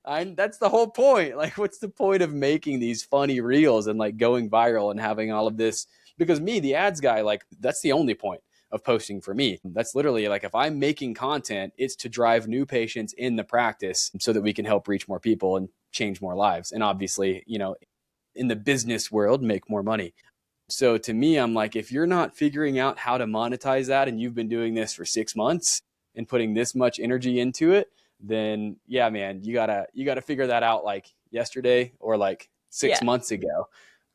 S1: that's the whole point. Like, what's the point of making these funny reels and like going viral and having all of this? Because me, the ads guy, like that's the only point of posting for me. That's literally like, if I'm making content, it's to drive new patients in the practice so that we can help reach more people and change more lives. And obviously, in the business world, make more money. So to me, I'm like, if you're not figuring out how to monetize that and you've been doing this for 6 months and putting this much energy into it, then yeah, man, you gotta figure that out like yesterday or like 6 months ago.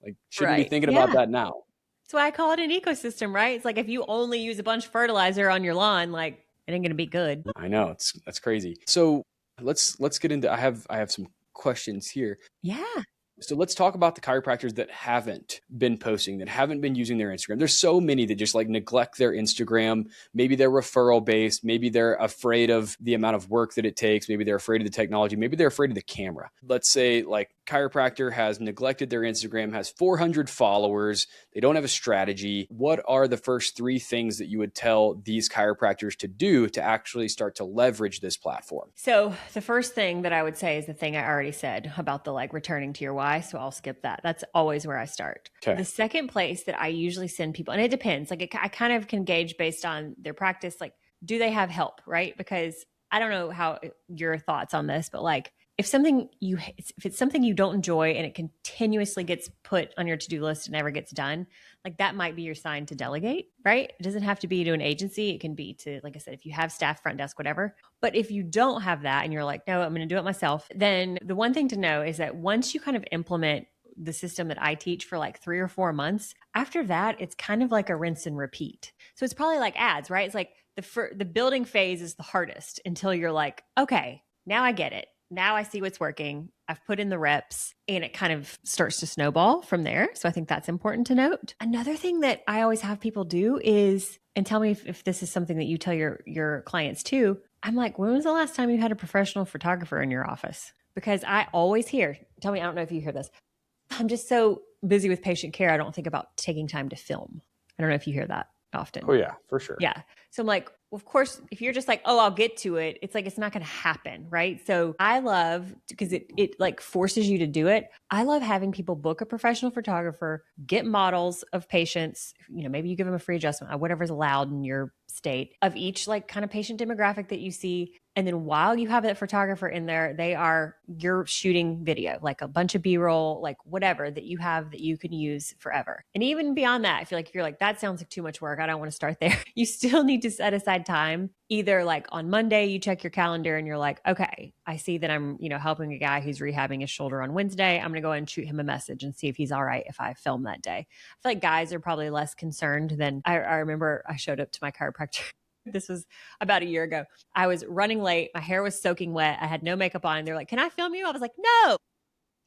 S1: Like, shouldn't be thinking about that now.
S2: That's why I call it an ecosystem, right? It's like if you only use a bunch of fertilizer on your lawn, like it ain't going to be good.
S1: I know, that's crazy. So let's get into, I have some questions here.
S2: Yeah.
S1: So let's talk about the chiropractors that haven't been posting, that haven't been using their Instagram. There's so many that just like neglect their Instagram. Maybe they're referral based. Maybe they're afraid of the amount of work that it takes. Maybe they're afraid of the technology. Maybe they're afraid of the camera. Let's say like chiropractor has neglected their Instagram, has 400 followers. They don't have a strategy. What are the first 3 things that you would tell these chiropractors to do to actually start to leverage this platform?
S2: So the first thing that I would say is the thing I already said about the like returning to your why. ROI, so I'll skip that. That's always where I start.
S1: Okay.
S2: The second place that I usually send people, and it depends, like I kind of can gauge based on their practice, like, do they have help, right? Because I don't know how your thoughts on this, but like if it's something you don't enjoy and it continuously gets put on your to-do list and never gets done, like that might be your sign to delegate, right? It doesn't have to be to an agency. It can be to, like I said, if you have staff, front desk, whatever. But if you don't have that and you're like, no, I'm going to do it myself, then the one thing to know is that once you kind of implement the system that I teach for like 3 or 4 months, after that, it's kind of like a rinse and repeat. So it's probably like ads, right? It's like the building phase is the hardest until you're like, okay, now I get it. Now I see what's working. I've put in the reps and it kind of starts to snowball from there. So I think that's important to note. Another thing that I always have people do is, and tell me if this is something that you tell your clients too, I'm like, when was the last time you had a professional photographer in your office? Because I always hear, tell me, I don't know if you hear this, I'm just so busy with patient care, I don't think about taking time to film. I don't know if you hear that often.
S1: Oh yeah, for sure.
S2: Yeah. So I'm like, well, of course, if you're just like, oh, I'll get to it, it's like, it's not going to happen. Right. So I love, because it like forces you to do it. I love having people book a professional photographer, get models of patients, maybe you give them a free adjustment, whatever's allowed in your state, of each like kind of patient demographic that you see. And then while you have that photographer in there, you're shooting video, like a bunch of B-roll, like whatever that you have that you can use forever. And even beyond that, I feel like if you're like, that sounds like too much work, I don't want to start there. You still need to set aside time. Either like on Monday, you check your calendar and you're like, okay, I see that I'm, helping a guy who's rehabbing his shoulder on Wednesday. I'm going to go ahead and shoot him a message and see if he's all right if I film that day. I feel like guys are probably less concerned than I remember I showed up to my chiropractor. This was about a year ago. I was running late. My hair was soaking wet. I had no makeup on. They're like, can I film you? I was like, no.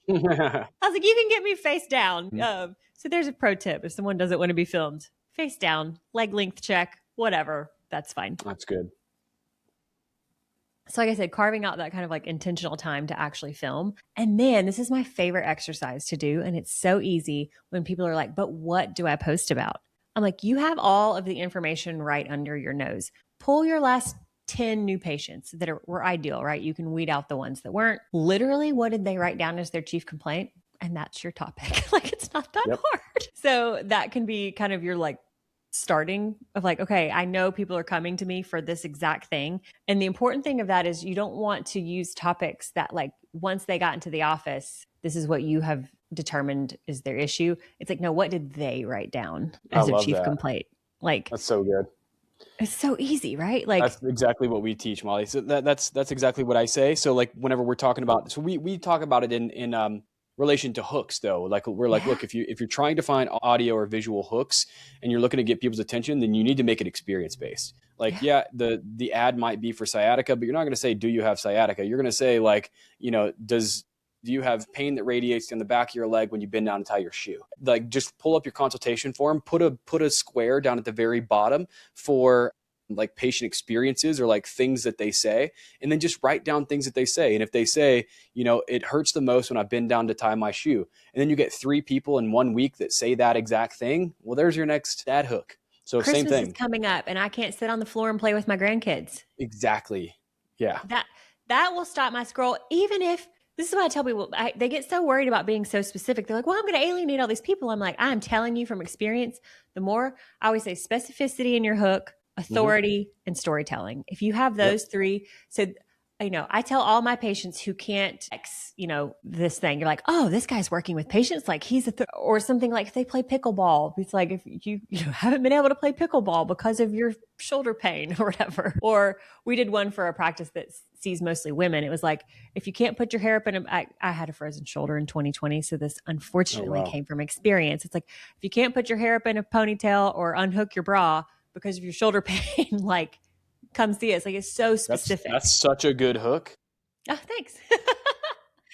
S2: I was like, you can get me face down. So there's a pro tip. If someone doesn't want to be filmed, face down, leg length check, whatever. That's fine.
S1: That's good.
S2: So like I said, carving out that kind of like intentional time to actually film. And then this is my favorite exercise to do. And it's so easy when people are like, but what do I post about? I'm like, you have all of the information right under your nose. Pull your last 10 new patients that were ideal, right? You can weed out the ones that weren't. Literally, what did they write down as their chief complaint? And that's your topic. Like, it's not that hard. So that can be kind of your like starting of like, okay, I know people are coming to me for this exact thing. And the important thing of that is you don't want to use topics that like once they got into the office, this is what you have determined is their issue. It's like, no, what did they write down as their chief complaint? Like,
S1: that's so good.
S2: It's so easy, right? Like
S1: that's exactly what we teach, Molly. So that's exactly what I say. So like whenever we're talking about, so we talk about it in relation to hooks though. Like we're like, look, if you're trying to find audio or visual hooks and you're looking to get people's attention, then you need to make it experience based. Like, the ad might be for sciatica, but you're not going to say, do you have sciatica? You're going to say like, do you have pain that radiates in the back of your leg when you bend down and tie your shoe? Like just pull up your consultation form, put a square down at the very bottom for like patient experiences or like things that they say, and then just write down things that they say. And if they say, it hurts the most when I bend down to tie my shoe, and then you get 3 people in 1 week that say that exact thing, well, there's your next ad hook. So
S2: Christmas
S1: same thing.
S2: Is coming up and I can't sit on the floor and play with my grandkids.
S1: Exactly. Yeah.
S2: That will stop my scroll. Even if, this is what I tell people, they get so worried about being so specific. They're like, well, I'm going to alienate all these people. I'm like, I'm telling you from experience, the more, I always say specificity in your hook, authority, and storytelling. If you have those 3, so, I tell all my patients who can't, this thing, you're like, oh, this guy's working with patients. Like he's or something like if they play pickleball. It's like, if you haven't been able to play pickleball because of your shoulder pain or whatever. Or we did one for a practice that sees mostly women. It was like, if you can't put your hair up I had a frozen shoulder in 2020. So this unfortunately came from experience. It's like, if you can't put your hair up in a ponytail or unhook your bra because of your shoulder pain, like come see us. Like it's so specific.
S1: That's such a good hook.
S2: Oh, thanks.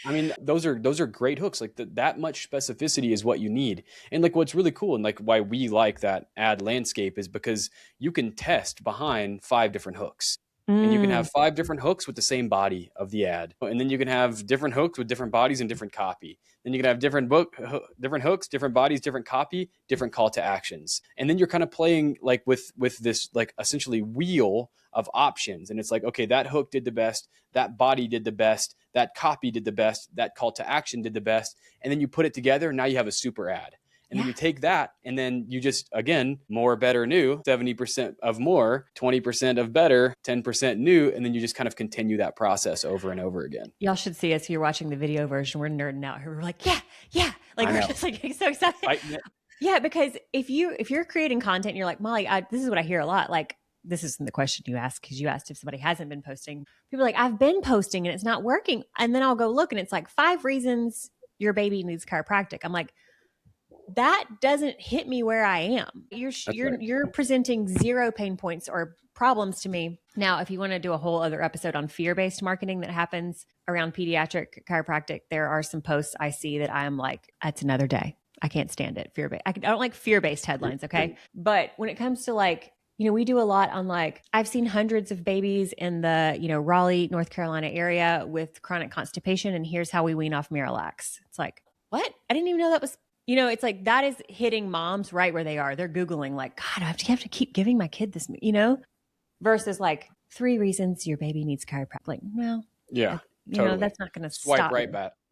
S1: I mean, those are great hooks. Like that much specificity is what you need. And like what's really cool and like why we like that ad landscape is because you can test behind 5 different hooks. And you can have 5 different hooks with the same body of the ad. And then you can have different hooks with different bodies and different copy. Then you can have different hooks, different bodies, different copy, different call to actions. And then you're kind of playing like with this like essentially wheel of options. And it's like, okay, that hook did the best, that body did the best, that copy did the best, that call to action did the best. And then you put it together and now you have a super ad. And then you take that and then you just, again, more, better, new, 70% of more, 20% of better, 10% new. And then you just kind of continue that process over and over again.
S2: Y'all should see us. If you're watching the video version, we're nerding out here. We're like, yeah. Like, we're just like so excited. Yeah, because if you're creating content and you're like, Molly, this is what I hear a lot. Like, this isn't the question you asked, because you asked if somebody hasn't been posting. People are like, I've been posting and it's not working. And then I'll go look and it's like 5 reasons your baby needs chiropractic. I'm like, that doesn't hit me where I am. You're presenting 0 pain points or problems to me. Now, if you want to do a whole other episode on fear-based marketing that happens around pediatric chiropractic, there are some posts I see that I'm like, that's another day. I can't stand it. Fear-based. I don't like fear-based headlines. Okay. But when it comes to like, we do a lot on like, I've seen hundreds of babies in the, Raleigh, North Carolina area with chronic constipation. And here's how we wean off Miralax. It's like, what? I didn't even know that was, it's like that is hitting moms right where they are. They're Googling like, God, I have to keep giving my kid this, versus like 3 reasons your baby needs chiropractic. Like, well,
S1: yeah, totally.
S2: That's not going to
S1: swipe
S2: stop.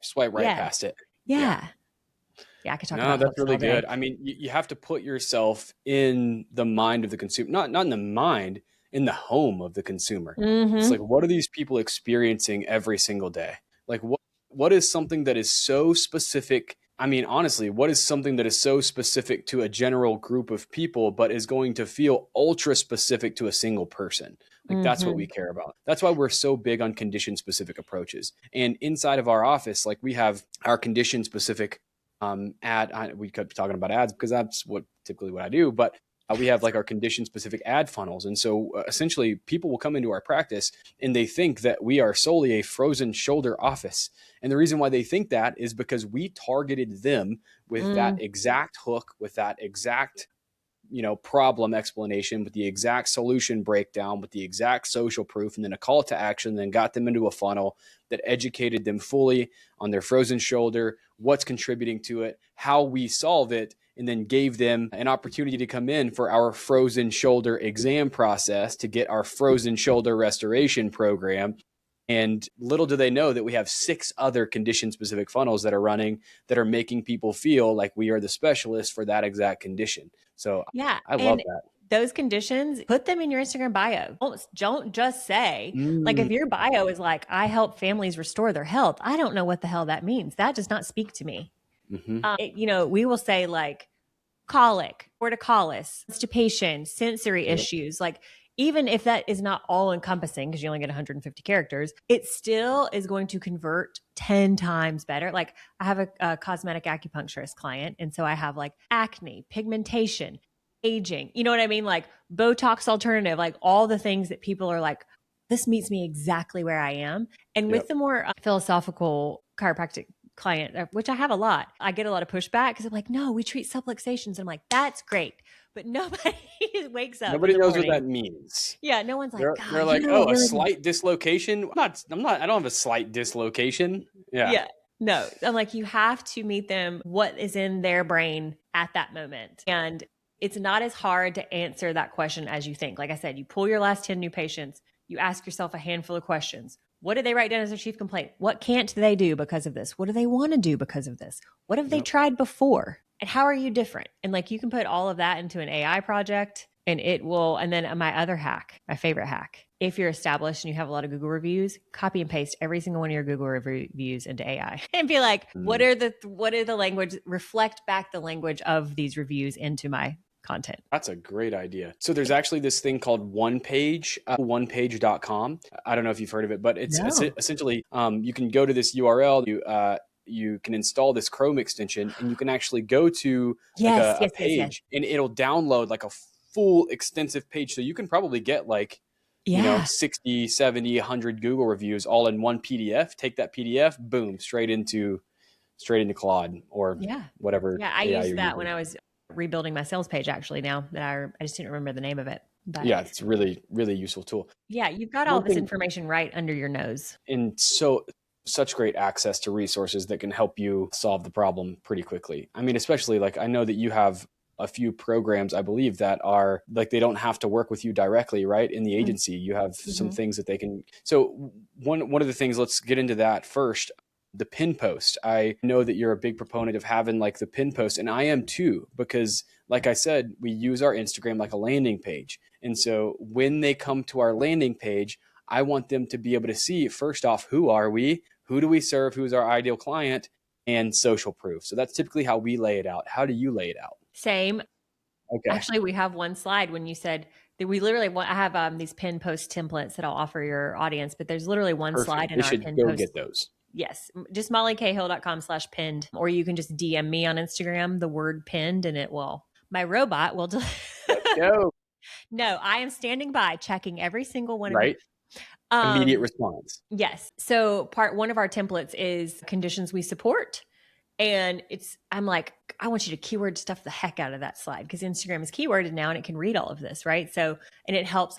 S1: Swipe right past it.
S2: Yeah. I could talk about
S1: that's really good. I mean, you have to put yourself in the mind of the consumer, not in the mind, in the home of the consumer. Mm-hmm. It's like, what are these people experiencing every single day? Like, what is something that is so specific? I mean, honestly, what is something that is so specific to a general group of people, but is going to feel ultra specific to a single person? Like, that's what we care about. That's why we're so big on condition specific approaches. And inside of our office, like, we have our condition specific ad. We could be talking about ads because that's typically what I do, but we have like our condition specific ad funnels. And so essentially people will come into our practice and they think that we are solely a frozen shoulder office. And the reason why they think that is because we targeted them with that exact hook, with that exact, problem explanation, with the exact solution breakdown, with the exact social proof, and then a call to action, then got them into a funnel that educated them fully on their frozen shoulder, what's contributing to it, how we solve it, and then gave them an opportunity to come in for our frozen shoulder exam process to get our frozen shoulder restoration program. And little do they know that we have 6 other condition-specific funnels that are running that are making people feel like we are the specialist for that exact condition. So yeah, I love that.
S2: Those conditions, put them in your Instagram bio. Don't just say, like, if your bio is like, I help families restore their health, I don't know what the hell that means. That does not speak to me. Mm-hmm. We will say like colic, torticollis, constipation, sensory issues. Like, even if that is not all encompassing, because you only get 150 characters, it still is going to convert 10 times better. Like, I have a cosmetic acupuncturist client. And so I have like acne, pigmentation, aging, you know what I mean? Like Botox alternative, like all the things that people are like, this meets me exactly where I am. And with the more philosophical chiropractic client, which I have a lot, I get a lot of pushback because I'm like, no, we treat subluxations. And I'm like, that's great. But nobody wakes up.
S1: Nobody knows what that means.
S2: Yeah. No one's like,
S1: they're like, oh, a slight dislocation. I don't have a slight dislocation. Yeah.
S2: Yeah. No, I'm like, you have to meet them what is in their brain at that moment. And it's not as hard to answer that question as you think. Like I said, you pull your last 10 new patients, you ask yourself a handful of questions. What did they write down as their chief complaint? What can't they do because of this? What do they want to do because of this? What have they tried before? And how are you different? And like, you can put all of that into an AI project and it will, and then my other hack, my favorite hack, if you're established and you have a lot of Google reviews, copy and paste every single one of your Google reviews into AI and be like, what are the language, reflect back the language of these reviews into my content.
S1: That's a great idea. So there's actually this thing called OnePage, onepage.com. I don't know if you've heard of it, but it's essentially, you can go to this URL, you can install this Chrome extension and you can actually go to a page and it'll download like a full extensive page. So you can probably get like, 60, 70, 100 Google reviews all in one PDF, take that PDF, boom, straight into Claude or whatever.
S2: Yeah. I used that when I was rebuilding my sales page actually now that I just didn't remember the name of it. But
S1: Yeah, it's really, really useful tool.
S2: yeah, you've got all
S1: One
S2: this
S1: thing,
S2: information right under your nose.
S1: and such great access to resources that can help you solve the problem pretty quickly. I mean, especially like I know that you have a few programs, I believe, that are like they don't have to work with you directly, right? In the agency, you have some
S2: Mm-hmm.
S1: things that they can. So one of the things, let's get into that first. The pin post. I know that you're a big proponent of having like the pin post, and I am too, because like I said, we use our Instagram like a landing page. And so when they come to our landing page, I want them to be able to see, first off, who are we? Who do we serve? Who's our ideal client? And social proof. So that's typically how we lay it out. How do you lay it out?
S2: Same.
S1: Okay.
S2: Actually, we have one slide when you said that we literally want, I have these pin post templates that I'll offer your audience, but there's literally one
S1: Perfect.
S2: slide in
S1: They
S2: our
S1: should
S2: pin
S1: go
S2: post.
S1: get those.
S2: Yes. Just mollycahill.com/pinned, or you can just DM me on Instagram, the word pinned, and my robot will.
S1: Let's go.
S2: No, I am standing by checking every single one of you.
S1: Right. Immediate response.
S2: Yes. So part one of our templates is conditions we support. And I'm like, I want you to keyword stuff the heck out of that slide, because Instagram is keyworded now and it can read all of this, right? So, and it helps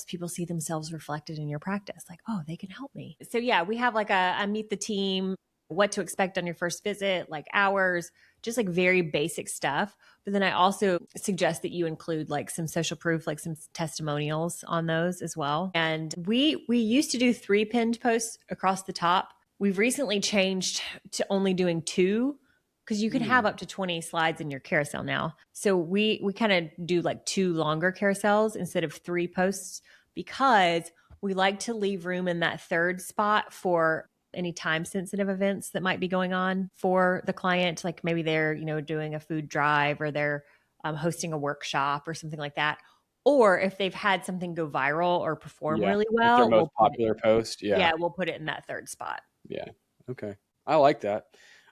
S2: people see themselves reflected in your practice. Like, oh, they can help me. So yeah, we have like a meet the team, what to expect on your first visit, like hours, just like very basic stuff. But then I also suggest that you include like some social proof, like some testimonials on those as well. And we used to do 3 pinned posts across the top. We've recently changed to only doing 2, because you can have up to 20 slides in your carousel now. So we kind of do like 2 longer carousels instead of 3 posts, because we like to leave room in that third spot for any time sensitive events that might be going on for the client. Like maybe they're, doing a food drive, or they're hosting a workshop or something like that. Or if they've had something go viral or perform really
S1: Like
S2: well,
S1: their most popular post.
S2: yeah, we'll put it in that third spot.
S1: Yeah. Okay. I like that.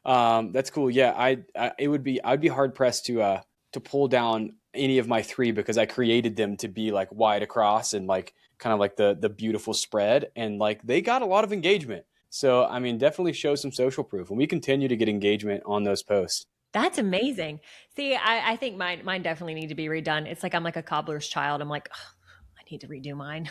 S1: That's cool. Yeah. I'd be hard pressed to pull down any of my 3, because I created them to be like wide across and like kind of like the beautiful spread, and like they got a lot of engagement. So, I mean, definitely show some social proof, and we continue to get engagement on those posts.
S2: That's amazing. See, I think mine definitely need to be redone. It's like I'm like a cobbler's child. I'm like, I need to redo mine.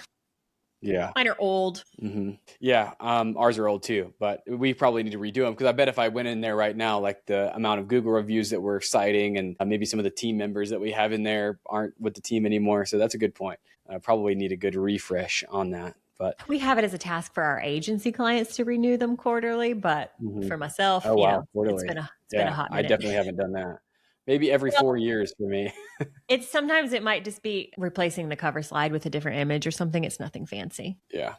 S1: Yeah.
S2: Mine are old.
S1: Mm-hmm. Yeah. Ours are old too, but we probably need to redo them, because I bet if I went in there right now, like the amount of Google reviews that we're citing, and maybe some of the team members that we have in there aren't with the team anymore. So that's a good point. Probably need a good refresh on that. But
S2: we have it as a task for our agency clients to renew them quarterly. But for myself,
S1: quarterly.
S2: It's been a hot minute.
S1: I definitely haven't done that. Maybe every 4 years for me.
S2: Sometimes it might just be replacing the cover slide with a different image or something. It's nothing fancy.
S1: Yeah.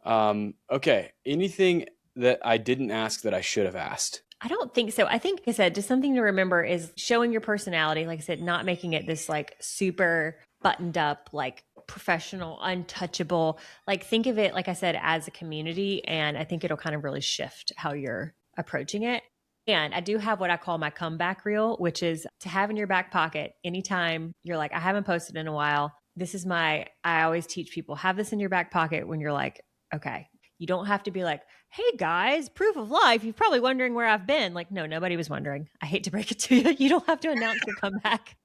S1: Okay. Anything that I didn't ask that I should have asked?
S2: I don't think so. I think, like I said, just something to remember is showing your personality. Like I said, not making it this like super buttoned up, like professional, untouchable. Like think of it, like I said, as a community. And I think it'll kind of really shift how you're approaching it. And I do have what I call my comeback reel, which is to have in your back pocket anytime you're like, I haven't posted in a while. I always teach people, have this in your back pocket when you're like, okay, you don't have to be like, hey guys, proof of life. You're probably wondering where I've been. Like, no, nobody was wondering. I hate to break it to you. You don't have to announce your comeback.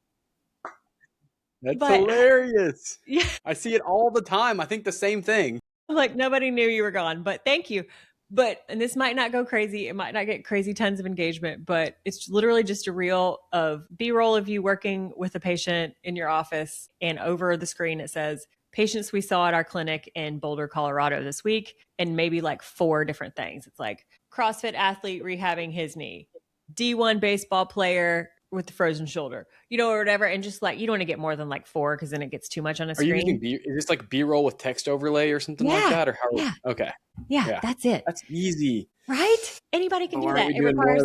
S1: That's hilarious. Yeah. I see it all the time. I think the same thing.
S2: Like nobody knew you were gone, but thank you. And this might not go crazy. It might not get crazy tons of engagement, but it's literally just a reel of B-roll of you working with a patient in your office. And over the screen, it says, patients we saw at our clinic in Boulder, Colorado this week, and maybe like 4 different things. It's like CrossFit athlete rehabbing his knee, D1 baseball player with the frozen shoulder, or whatever. And just like, you don't want to get more than like 4, because then it gets too much on a screen.
S1: Are you using is this like B-roll with text overlay or something like that? Or how?
S2: Yeah.
S1: Okay.
S2: Yeah, that's it.
S1: That's easy.
S2: Right? Anybody can do that.
S1: It requires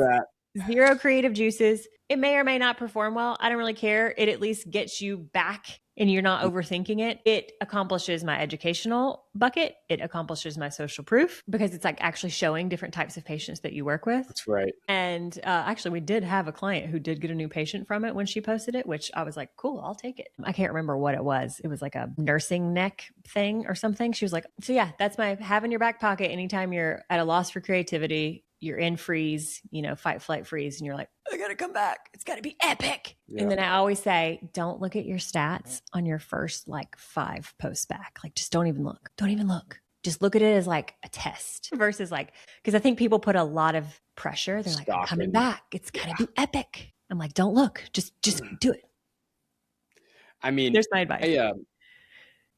S2: zero creative juices. It may or may not perform well. I don't really care. It at least gets you back and you're not overthinking it. It accomplishes my educational bucket. It accomplishes my social proof, because it's like actually showing different types of patients that you work with.
S1: That's right.
S2: And actually, we did have a client who did get a new patient from it when she posted it, which I was like, cool, I'll take it. I can't remember what it was. It was like a nursing neck thing or something. She was like, so yeah, that's my have in your back pocket anytime you're at a loss for creativity, you're in freeze, fight, flight, freeze, and you're like, okay, got to come back. It's got to be epic.
S1: Yeah.
S2: And then I always say, don't look at your stats on your first like 5 posts back. Like, just don't even look. Don't even look. Just look at it as like a test versus like, because I think people put a lot of pressure. They're like, I'm coming back. It's got to be epic. I'm like, don't look. Just do it.
S1: I mean,
S2: there's my advice.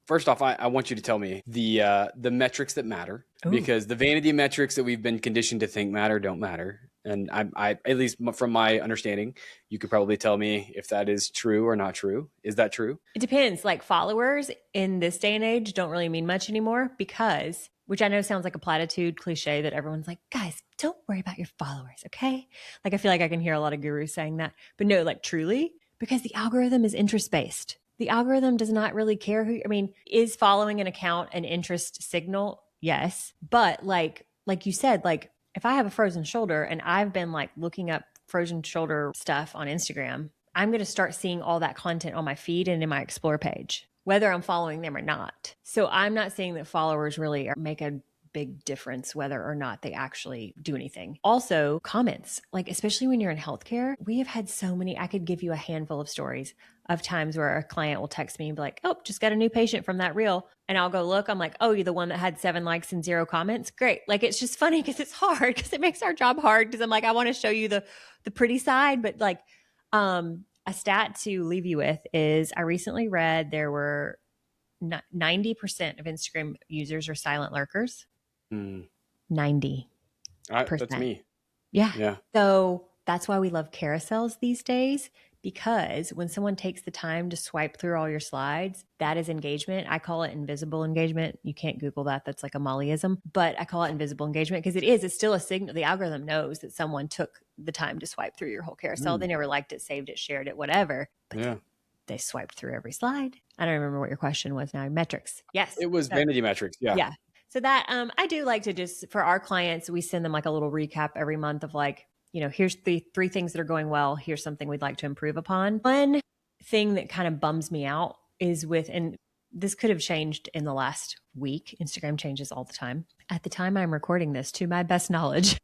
S1: First off, I want you to tell me the metrics that matter. Ooh. Because the vanity metrics that we've been conditioned to think matter don't matter. And I at least from my understanding, you could probably tell me if that is true or not true. Is that true?
S2: It depends. Like, followers in this day and age don't really mean much anymore because, which I know sounds like a platitude cliche that everyone's like, guys, don't worry about your followers, okay? Like, I feel like I can hear a lot of gurus saying that. But no, like, truly, because the algorithm is interest-based. The algorithm does not really care is following an account an interest signal? Yes. But like you said, like, if I have a frozen shoulder and I've been like looking up frozen shoulder stuff on Instagram, I'm going to start seeing all that content on my feed and in my explore page, whether I'm following them or not. So I'm not saying that followers really make a big difference whether or not they actually do anything. Also, comments, like, especially when you're in healthcare, we have had so many. I could give you a handful of stories of times where a client will text me and be like, oh, just got a new patient from that reel. And I'll go look. I'm like, oh, you're the one that had 7 likes and 0 comments? Great. Like, it's just funny because it's hard, because it makes our job hard, because I'm like, I want to show you the pretty side. But like, a stat to leave you with is I recently read there were 90% of Instagram users are silent lurkers. 90%.
S1: That's me.
S2: Yeah. So that's why we love carousels these days, because when someone takes the time to swipe through all your slides, that is engagement. I call it invisible engagement. You can't Google that. That's like a Mollyism, but I call it invisible engagement because it's still a signal. The algorithm knows that someone took the time to swipe through your whole carousel. They never liked it, saved it, shared it, whatever. But they swiped through every slide. I don't remember what your question was now. Metrics. Yes.
S1: It was vanity metrics. Yeah.
S2: Yeah. So that I do like to just, for our clients, we send them like a little recap every month of like, here's the 3 things that are going well. Here's something we'd like to improve upon. One thing that kind of bums me out is and this could have changed in the last week. Instagram changes all the time. At the time I'm recording this, to my best knowledge,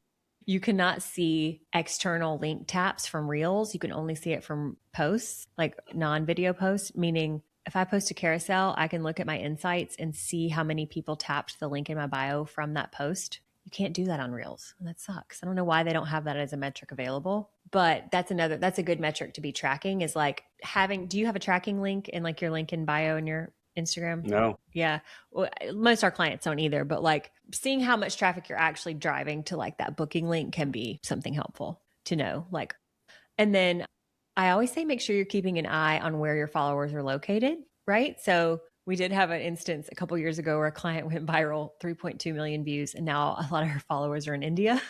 S2: you cannot see external link taps from Reels. You can only see it from posts, like non-video posts, meaning if I post a carousel, I can look at my insights and see how many people tapped the link in my bio from that post. You can't do that on Reels. And that sucks. I don't know why they don't have that as a metric available, but that's a good metric to be tracking, is like do you have a tracking link in like your link in bio in your Instagram?
S1: No.
S2: Yeah. Well, most of our clients don't either, but like seeing how much traffic you're actually driving to like that booking link can be something helpful to know. Like, and then I always say, make sure you're keeping an eye on where your followers are located, right? So we did have an instance a couple years ago where a client went viral, 3.2 million views, and now a lot of her followers are in India.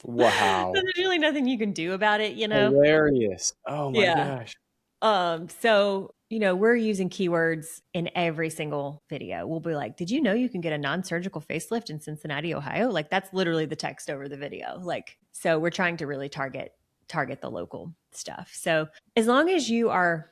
S1: Wow.
S2: So there's really nothing you can do about it,
S1: Hilarious. Oh my gosh.
S2: So, we're using keywords in every single video. We'll be like, did you know you can get a non-surgical facelift in Cincinnati, Ohio? Like, that's literally the text over the video. Like, so we're trying to really target the local stuff. So as long as you are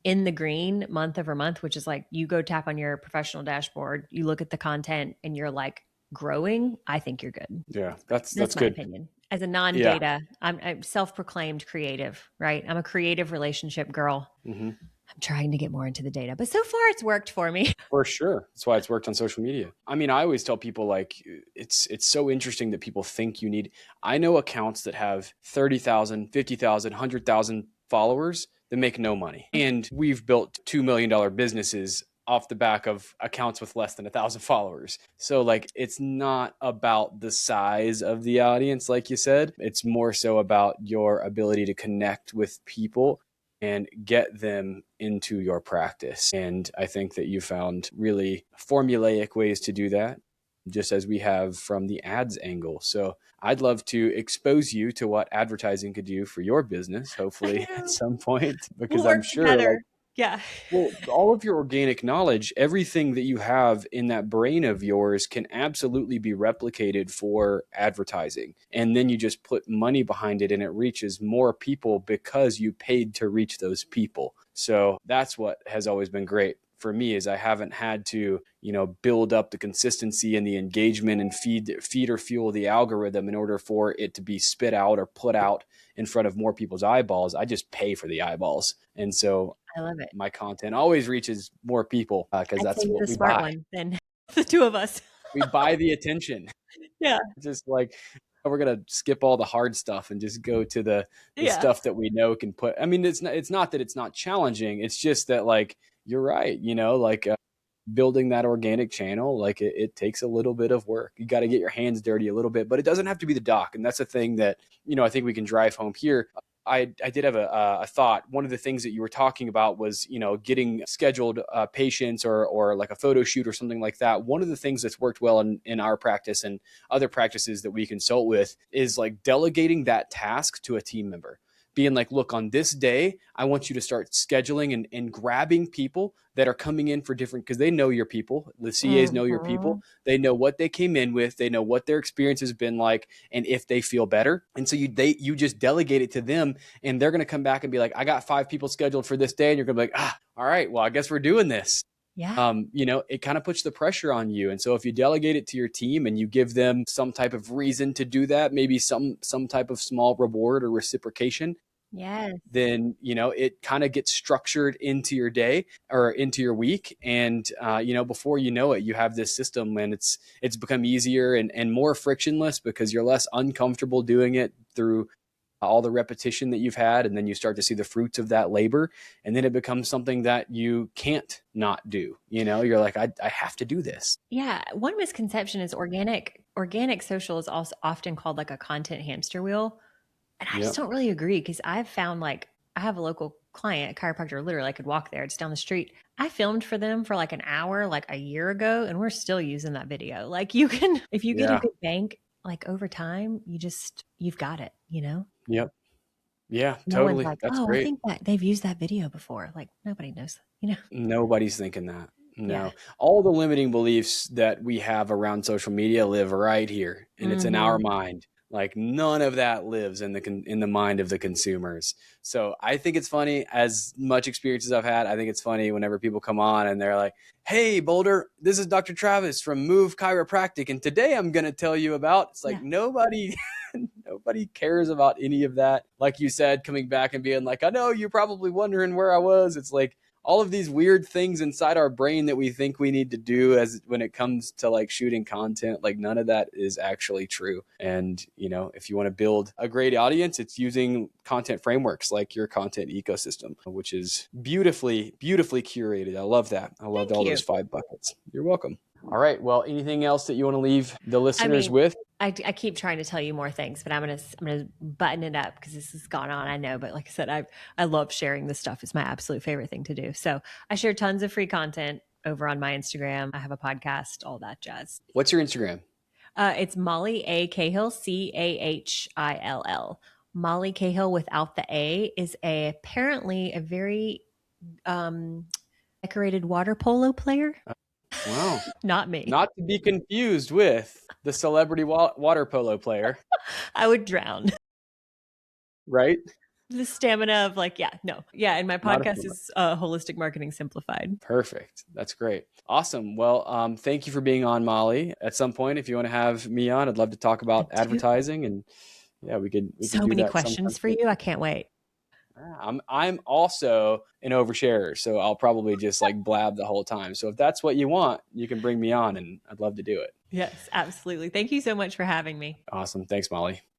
S2: in the green month over month, which is like you go tap on your professional dashboard, you look at the content and you're like growing, I think you're good.
S1: Yeah, that's
S2: my
S1: good.
S2: opinion. As a non-data, I'm self-proclaimed creative, right? I'm a creative relationship girl. Mm-hmm. I'm trying to get more into the data, but so far it's worked for me.
S1: For sure. That's why it's worked on social media. I mean, I always tell people, like, it's so interesting that people think you need. I know accounts that have 30,000, 50,000, 100,000 followers that make no money. And we've built $2 million businesses off the back of accounts with less than 1,000 followers. So like, it's not about the size of the audience, like you said. It's more so about your ability to connect with people and get them into your practice. And I think that you found really formulaic ways to do that, just as we have from the ads angle. So I'd love to expose you to what advertising could do for your business, hopefully at some point, because I'm sure well, all of your organic knowledge, everything that you have in that brain of yours can absolutely be replicated for advertising. And then you just put money behind it and it reaches more people because you paid to reach those people. So that's what has always been great for me is I haven't had to, build up the consistency and the engagement and feed or fuel the algorithm in order for it to be spit out or put out in front of more people's eyeballs. I just pay for the eyeballs. And so
S2: I love it.
S1: my content always reaches more people because
S2: I'd
S1: that's
S2: say you're
S1: what
S2: the
S1: we
S2: smart
S1: buy.
S2: one than the two of us.
S1: We buy the attention.
S2: Yeah.
S1: Just like we're gonna skip all the hard stuff and just go to the stuff that we know can put. I mean, it's not that it's not challenging. It's just that, like, you're right. Building that organic channel, like it takes a little bit of work. You got to get your hands dirty a little bit, but it doesn't have to be the doc. And that's a thing that, I think we can drive home here. I did have a thought. One of the things that you were talking about was, getting scheduled patients or like a photo shoot or something like that. One of the things that's worked well in our practice and other practices that we consult with is like delegating that task to a team member. Being like, look, on this day, I want you to start scheduling and grabbing people that are coming in for different, because they know your people. The CAs know your people. They know what they came in with. They know what their experience has been like and if they feel better. And so you just delegate it to them, and they're going to come back and be like, I got 5 people scheduled for this day. And you're going to be like, all right, well, I guess we're doing this.
S2: Yeah.
S1: It kind of puts the pressure on you. And so if you delegate it to your team and you give them some type of reason to do that, maybe some type of small reward or reciprocation,
S2: yes,
S1: then, it kind of gets structured into your day or into your week. And, before you know it, you have this system, and it's become easier and more frictionless because you're less uncomfortable doing it through all the repetition that you've had. And then you start to see the fruits of that labor. And then it becomes something that you can't not do. You're like, I have to do this.
S2: Yeah. One misconception is organic social is also often called like a content hamster wheel. And I just don't really agree, because I've found, like, I have a local client, a chiropractor, literally I could walk there. It's down the street. I filmed for them for like an hour, like a year ago, and we're still using that video. Like, you can, if you get a good bank, like over time, you've got it,
S1: Yep. Yeah,
S2: No
S1: totally.
S2: one's like,
S1: That's
S2: oh,
S1: great.
S2: I think that they've used that video before. Like, nobody knows,
S1: Nobody's thinking that. No.
S2: Yeah.
S1: All the limiting beliefs that we have around social media live right here, and it's in our mind. Like, none of that lives in the mind of the consumers. So I think it's funny. As much experience as I've had, I think it's funny whenever people come on and they're like, hey, Boulder, this is Dr. Travis from Move Chiropractic, and today I'm going to tell you about, it's like, nobody cares about any of that. Like you said, coming back and being like, I know you're probably wondering where I was. It's like all of these weird things inside our brain that we think we need to do as when it comes to like shooting content, like none of that is actually true. And, if you want to build a great audience, it's using content frameworks like your content ecosystem, which is beautifully, beautifully curated. I love that. I loved all those 5 buckets. You're welcome. All right. Well, anything else that you want to leave the listeners with?
S2: I keep trying to tell you more things, but I'm gonna button it up because this has gone on. I know, but like I said, I love sharing this stuff. It's my absolute favorite thing to do. So I share tons of free content over on my Instagram. I have a podcast, all that jazz.
S1: What's your Instagram?
S2: It's Molly A. Cahill, Cahill. Molly Cahill without the A is apparently a very decorated water polo player.
S1: Wow.
S2: Not me.
S1: Not to be confused with the celebrity water polo player.
S2: I would drown.
S1: Right?
S2: The stamina of and my podcast is Holistic Marketing Simplified.
S1: Perfect. That's great. Awesome. Well, thank you for being on, Molly. At some point, if you want to have me on, I'd love to talk about advertising, and we could
S2: so
S1: do
S2: many
S1: that
S2: questions for you. I can't wait.
S1: I'm also an oversharer, so I'll probably just like blab the whole time. So if that's what you want, you can bring me on, and I'd love to do it.
S2: Yes, absolutely. Thank you so much for having me.
S1: Awesome. Thanks, Molly.